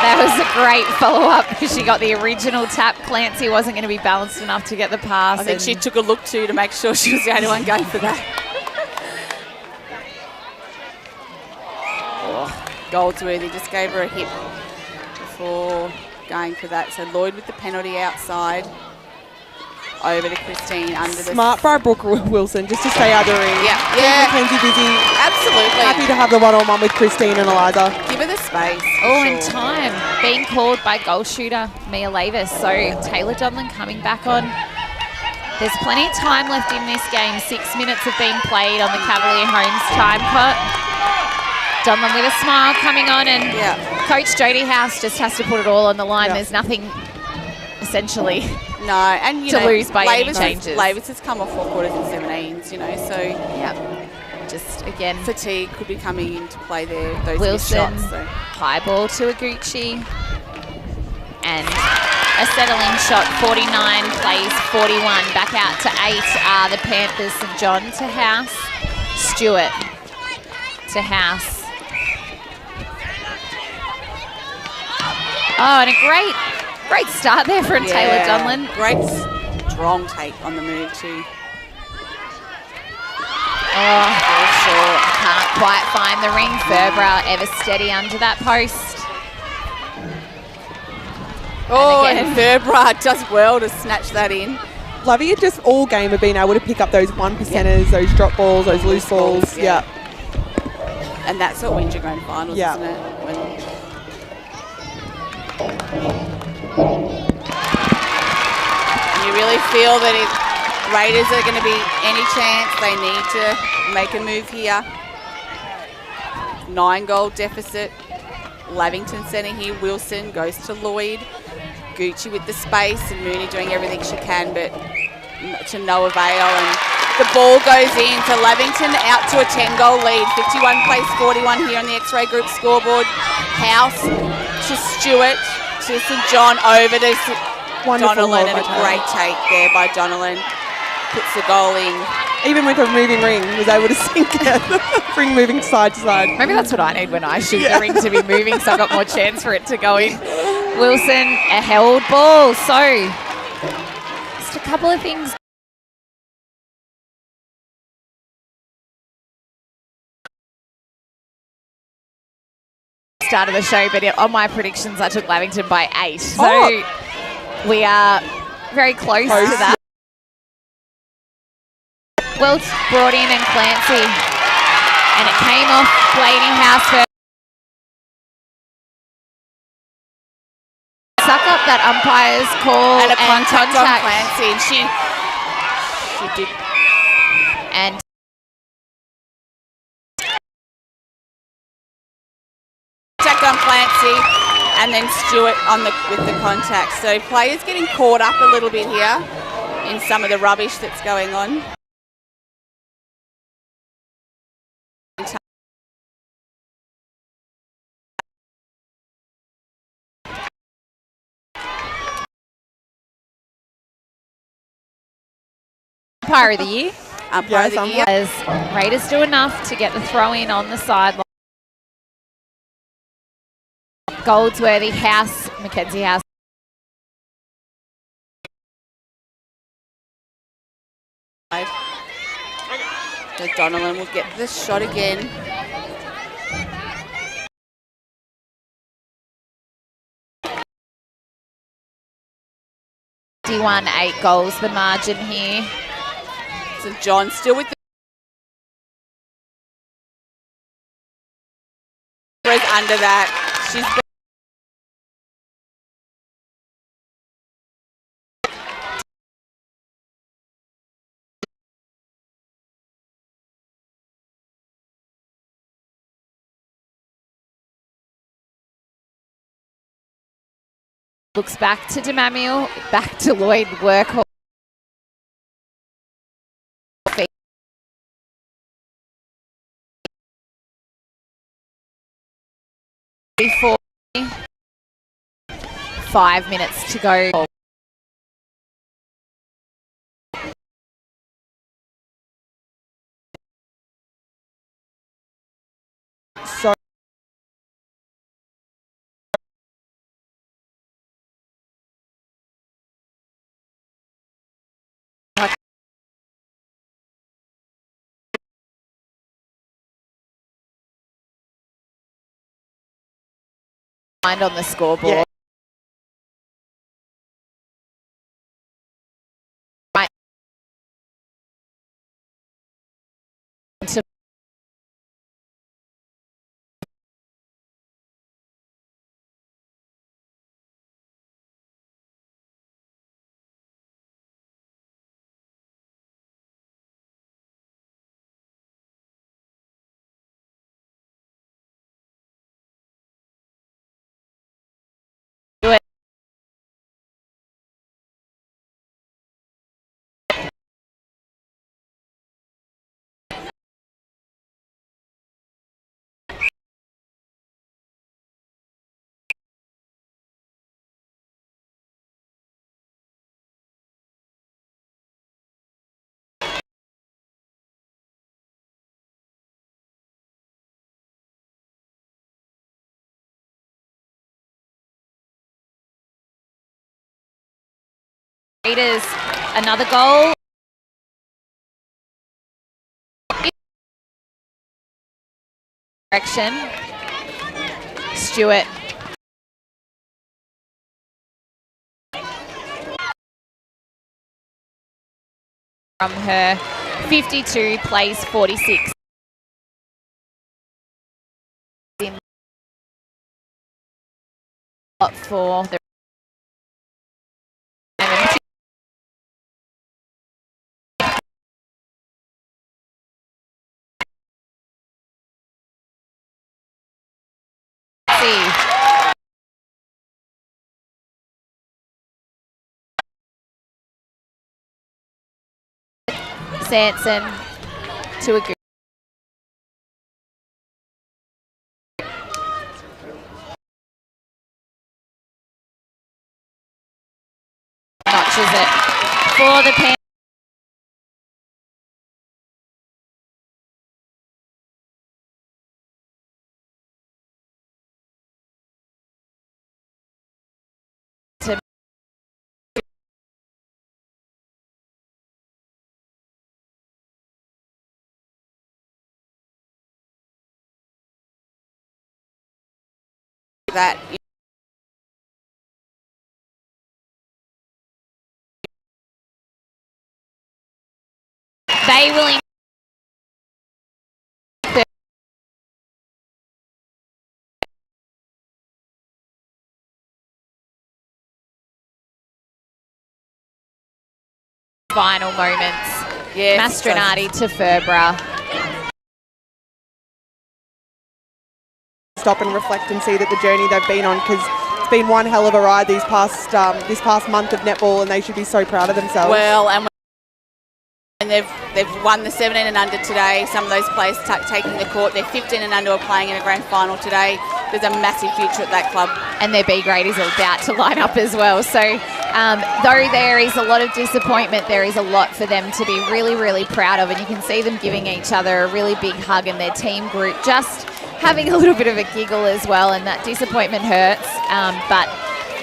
That was a great follow-up because she got the original tap. Clancy wasn't going to be balanced enough to get the pass. I think she took a look too to make sure she was the only one going for that. Goldsworthy just gave her a hit before going for that. So Lloyd with the penalty outside. Over to Christine under the... Smart by Brooke Wilson just to stay out of the ring. Yeah. Keep Mackenzie busy. Absolutely. Happy to have the one-on-one with Christine and Eliza. Give her the space. Oh, and time being called by goal shooter Mia Lavis. So Taylor Donlan coming back on. There's plenty of time left in this game. 6 minutes have been played on the Cavalier Homes time clock. Donlan with a smile coming on, and Coach Jodie House just has to put it all on the line. There's nothing essentially and to lose by any changes. Lavis has come off 4 quarters and 17s, so just again fatigue could be coming into play there. Those Wilson, shots, so. high ball to Aguchi, and a settling shot. 49 plays 41. Back out to 8 are the Panthers. St John to House, Stewart to House. Oh, and a great start there from Taylor Donlan. Great strong take on the move too. Oh, short. Can't quite find the ring. Furbrow ever steady under that post. Oh, and Furbrow does well to snatch that in. Lovey had just all game have been able to pick up those 1%ers, those drop balls, those loose balls. Yeah. And that's what wins your grand finals, isn't it? You really feel that if Raiders are going to be any chance, they need to make a move here. 9-goal deficit. Lavington centre here. Wilson goes to Lloyd. Gucci with the space, and Mooney doing everything she can, but to no avail. And the ball goes in. So Lavington out to a 10-goal lead. 51 plays 41 here on the X-Ray Group scoreboard. House to Stewart. To St John over to Donnellan, and a great take there by Donnellan. Puts the goal in. Even with a moving ring, was able to sink it. Ring moving side to side. Maybe that's what I need when I shoot the ring to be moving, so I've got more chance for it to go in. Wilson, a held ball. So, just a couple of things. Start of the show, but on my predictions I took Lavington by 8, so we are very close to that. Welch brought in and Clancy, and it came off Blaney House first. Suck up that umpire's call and a contact on contact. Clancy, and she did. And on Clancy, and then Stewart with the contact. So players getting caught up a little bit here in some of the rubbish that's going on. Umpire of the year. Umpire of the year. As Raiders do enough to get the throw in on the sideline. Goldsworthy, House, Mackenzie House. So Donnellan will get the shot again. D1, 8 goals the margin here. St John still with the under that. She's looks back to DeMamiel, back to Lloyd, workhorse. Before 5 minutes to go. So on the scoreboard. Yeah. To do it. Raiders, another goal. Direction. Stewart. From her 52 plays 46. For the Sanson to a good. Notches it for the Panthers. That They will final moments. Yes, Mastronardi to Ferbra. Stop and reflect and see that the journey they've been on, because it's been one hell of a ride this past month of netball, and they should be so proud of themselves. well, and they've won the 17 and under today. Some of those players taking the court. They're 15 and under, are playing in a grand final today. There's a massive future at that club. And their B grade is about to line up as well. So though there is a lot of disappointment, there is a lot for them to be really, really proud of. And you can see them giving each other a really big hug, and their team group just having a little bit of a giggle as well. And that disappointment hurts. But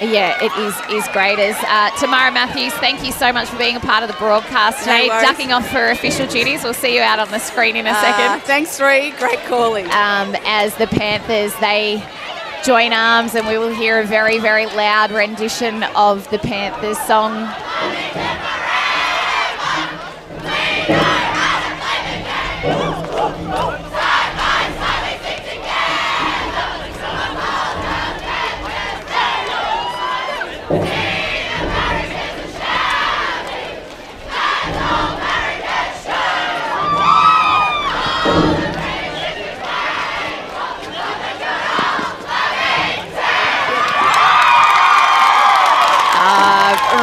yeah, it is great. As Tamara Matthews, thank you so much for being a part of the broadcast today. No Ducking off for official duties. We'll see you out on the screen in a second. Thanks, Ree. Great calling. As the Panthers, they join arms, and we will hear a very, very loud rendition of the Panthers song.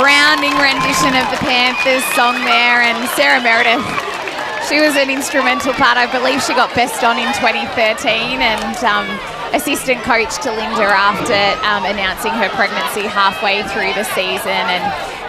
Rounding rendition of the Panthers song there, and Sarah Meredith, she was an instrumental part. I believe she got best on in 2013, and assistant coach to Linda after announcing her pregnancy halfway through the season, and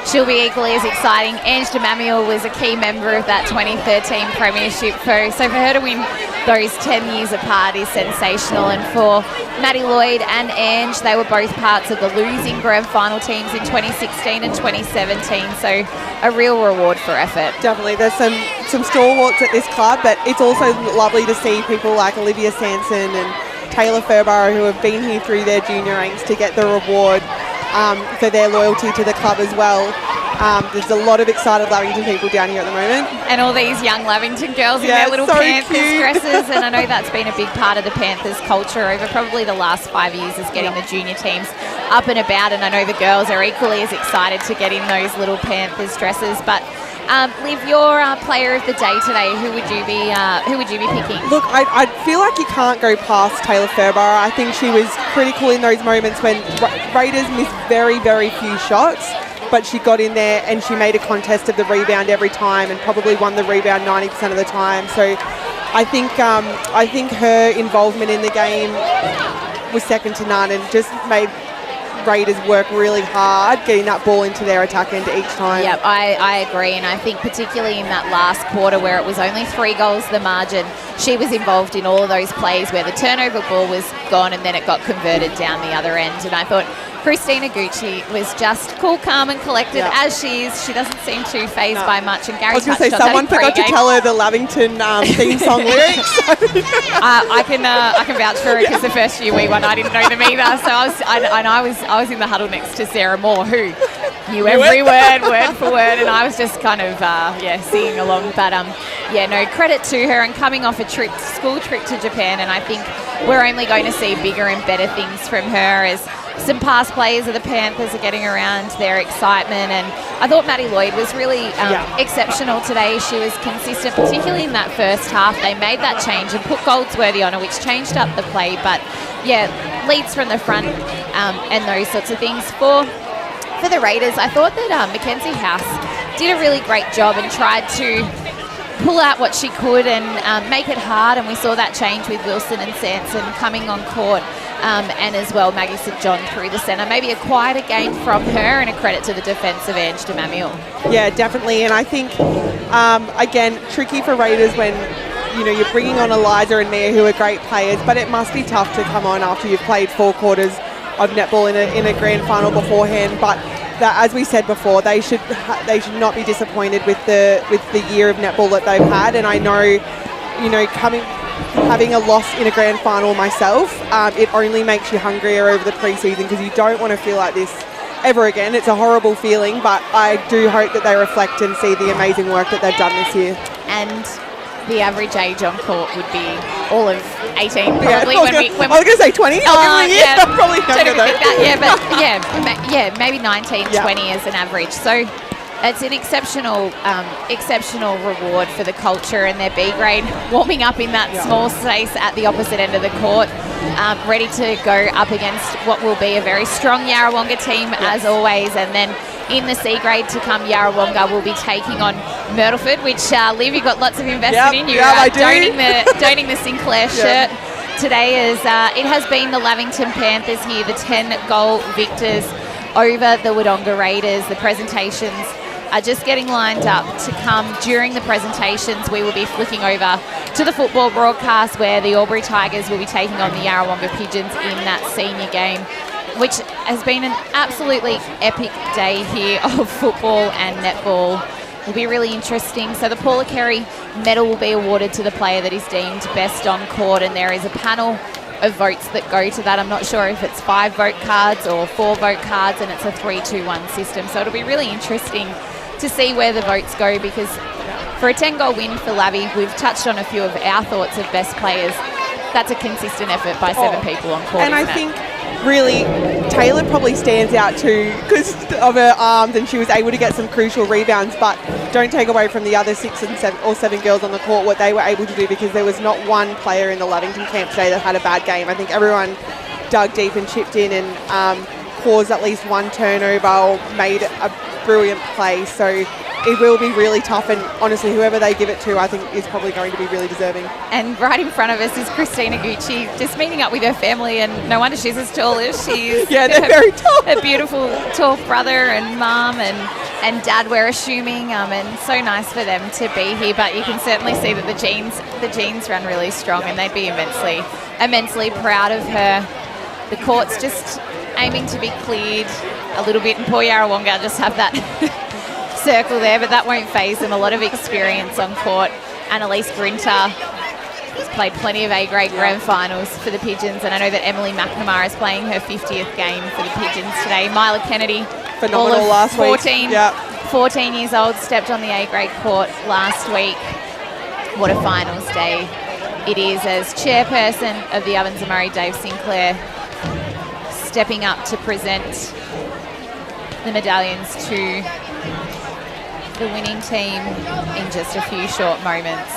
she'll be equally as exciting. Ange DeMamiel was a key member of that 2013 premiership, so for her to win those 10 years apart is sensational. And for Maddie Lloyd and Ange, they were both parts of the losing grand final teams in 2016 and 2017, so a real reward for effort. Definitely, there's some stalwarts at this club, but it's also lovely to see people like Olivia Sanson and Taylor Furborough, who have been here through their junior ranks to get the reward for their loyalty to the club as well. There's a lot of excited Lavington people down here at the moment. And all these young Lavington girls in their little so Panthers cute. dresses. And I know that's been a big part of the Panthers culture over probably the last 5 years, is getting the junior teams up and about. And I know the girls are equally as excited to get in those little Panthers dresses. But Liv, your player of the day today, who would you be picking? Look, I feel like you can't go past Taylor Furborough. I think she was critical in those moments when Raiders missed very, very few shots, but she got in there and she made a contest of the rebound every time and probably won the rebound 90% of the time. So I think her involvement in the game was second to none and just made Raiders work really hard getting that ball into their attack end each time. Yep, I agree, and I think particularly in that last quarter where it was only 3 goals the margin, she was involved in all of those plays where the turnover ball was gone and then it got converted down the other end. And I thought Christina Gucci was just cool, calm and collected as she is. She doesn't seem too phased by much. And Gary I was going to say, someone forgot to tell her the Lavington theme song lyrics. I can vouch for it because the first year we won, I didn't know them either. So I was in the huddle next to Sarah Moore, who knew every word for word, and I was just kind of singing along. But no, credit to her, and coming off a school trip to Japan, and I think we're only going to see bigger and better things from her as some past players of the Panthers are getting around their excitement. And I thought Maddie Lloyd was really exceptional today. She was consistent, particularly in that first half. They made that change and put Goldsworthy on her, which changed up the play. But leads from the front and those sorts of things. For the Raiders, I thought that Mackenzie House did a really great job and tried to pull out what she could and make it hard, and we saw that change with Wilson and Sanson coming on court, and as well Maggie St John through the centre. Maybe a quieter game from her, and a credit to the defence of Ange DeMamiel. Yeah, definitely, and I think again, tricky for Raiders when you're bringing on Eliza and Mia, who are great players, but it must be tough to come on after you've played 4 quarters of netball in a grand final beforehand. But that, as we said before, they should not be disappointed with the year of netball that they've had. And I know, having a loss in a grand final myself, it only makes you hungrier over the preseason because you don't want to feel like this ever again. It's a horrible feeling, but I do hope that they reflect and see the amazing work that they've done this year. And the average age on court would be all of 18, probably. I was going to say 20. Probably younger though. Maybe 19, 20 as an average. So it's an exceptional reward for the culture and their B grade, warming up in that small space at the opposite end of the court, ready to go up against what will be a very strong Yarrawonga team as always. And then in the C grade to come, Yarrawonga will be taking on Myrtleford, which Liv, you got lots of investment in. You're donating the Sinclair shirt today. As it has been the Lavington Panthers here, the 10-goal victors over the Wodonga Raiders. The presentations are just getting lined up to come. During the presentations, we will be flicking over to the football broadcast where the Albury Tigers will be taking on the Yarrawonga Pigeons in that senior game, which has been an absolutely epic day here of football and netball. Will be really interesting. So the Paula Carey medal will be awarded to the player that is deemed best on court, and there is a panel of votes that go to that. I'm not sure if it's 5 vote cards or 4 vote cards, and it's a 3-2-1 system. So it'll be really interesting to see where the votes go, because for a 10-goal win for Lavi, we've touched on a few of our thoughts of best players. That's a consistent effort by 7 people on court. And I think really Taylor probably stands out too because of her arms, and she was able to get some crucial rebounds, but don't take away from the other 6 and 7 girls on the court what they were able to do, because there was not one player in the Lavington camp today that had a bad game. I think everyone dug deep and chipped in and caused at least one turnover or made a brilliant play. So it will be really tough, and honestly whoever they give it to I think is probably going to be really deserving. And right in front of us is Christina Gucci, just meeting up with her family, and no wonder she's as tall as she is. Yeah, they're very tall. Her beautiful tall brother and mum and dad, we're assuming, and so nice for them to be here. But you can certainly see that the genes run really strong, and they'd be immensely proud of her. The court's just aiming to be cleared a little bit, and poor Yarrawonga just have that circle there, but that won't faze them. A lot of experience on court. Annalise Grinter He's played plenty of A-grade grand finals for the Pigeons, and I know that Emily McNamara is playing her 50th game for the Pigeons today. Myla Kennedy, phenomenal last 14, week. 14 years old, stepped on the A-grade court last week. What a finals day it is, as chairperson of the Ovens and Murray, Dave Sinclair, stepping up to present the medallions to the winning team in just a few short moments.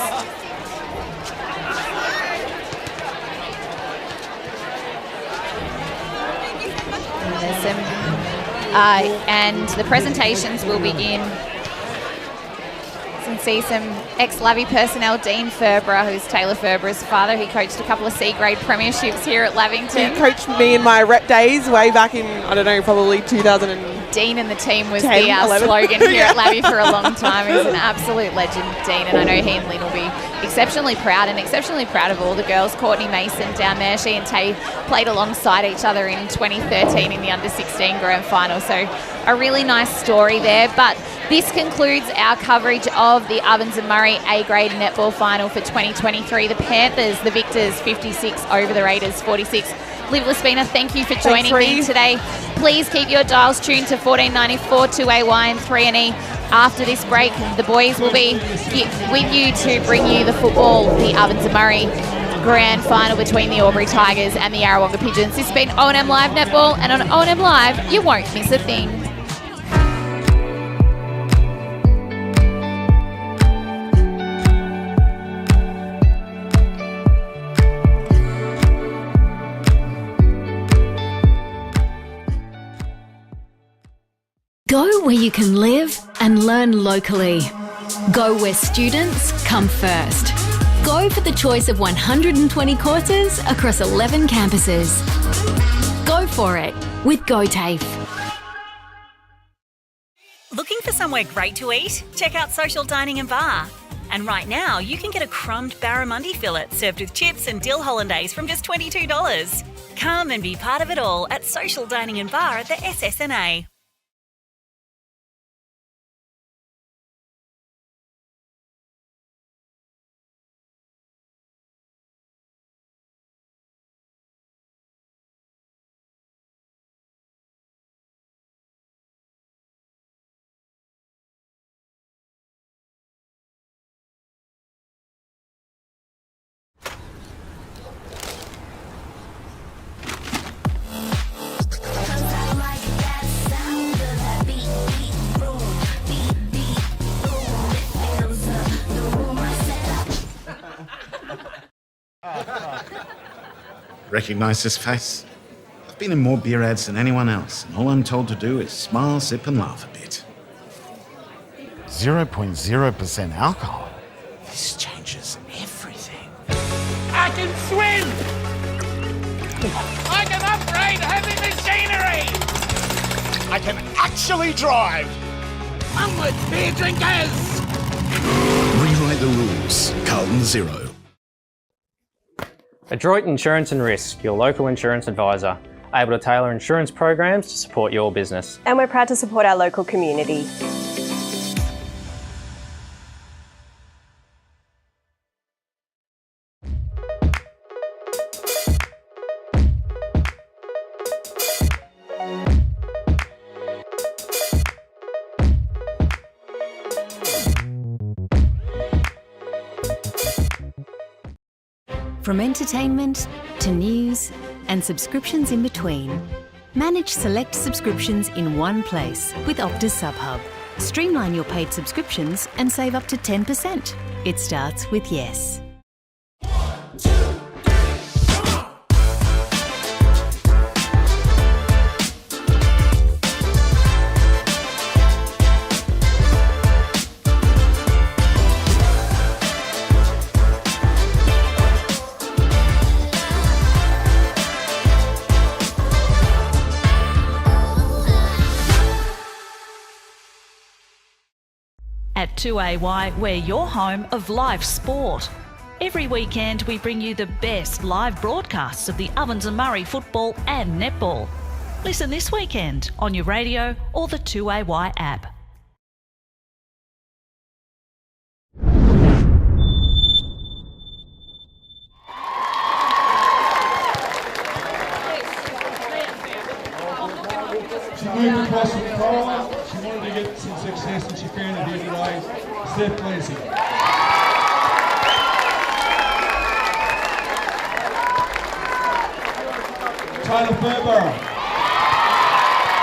And the presentations will begin. You can see some ex-Lavy personnel, Dean Ferber, who's Taylor Ferber's father. He coached a couple of C-grade premierships here at Lavington. He coached me in my rep days way back in, I don't know, probably 2000. Dean and the team was the slogan here at Lavy for a long time. He's an absolute legend, Dean, and I know he and Lynn will be exceptionally proud of all the girls. Courtney Mason down there, she and Tay played alongside each other in 2013 in the under-16 grand final, so a really nice story there. But this concludes our coverage of the Ovens and Murray A-grade netball final for 2023. The Panthers, the victors, 56 over the Raiders, 46. Liv Laspina, thank you for joining me today. Please keep your dials tuned to 1494, 2AY and 3NE. After this break, the boys will be with you to bring you the football, the Ovens and Murray grand final between the Albury Tigers and the Yarrawonga Pigeons. This has been O&M Live Netball, and on O&M Live, you won't miss a thing. Go where you can live and learn locally. Go where students come first. Go for the choice of 120 courses across 11 campuses. Go for it with GoTAFE. Looking for somewhere great to eat? Check out Social Dining and Bar. And right now, you can get a crumbed barramundi fillet served with chips and dill hollandaise from just $22. Come and be part of it all at Social Dining and Bar at the SS&A. Recognise this face? I've been in more beer ads than anyone else, and all I'm told to do is smile, sip and laugh a bit. 0.0% alcohol. This changes everything. I can swim! I can upgrade heavy machinery! I can actually drive! Onward, beer drinkers! Rewrite the rules. Carlton Zero. Adroit Insurance and Risk, your local insurance advisor, able to tailor insurance programs to support your business. And we're proud to support our local community. From entertainment to news and subscriptions in between, manage select subscriptions in one place with Optus SubHub. Streamline your paid subscriptions and save up to 10%. It starts with yes. At 2AY, we're your home of live sport. Every weekend we bring you the best live broadcasts of the Ovens and Murray football and netball. Listen this weekend on your radio or the 2AY app. She moved across from Caroline. She wanted to get some success and she found it here today. Steph Clancy. Taylor Fairburrow.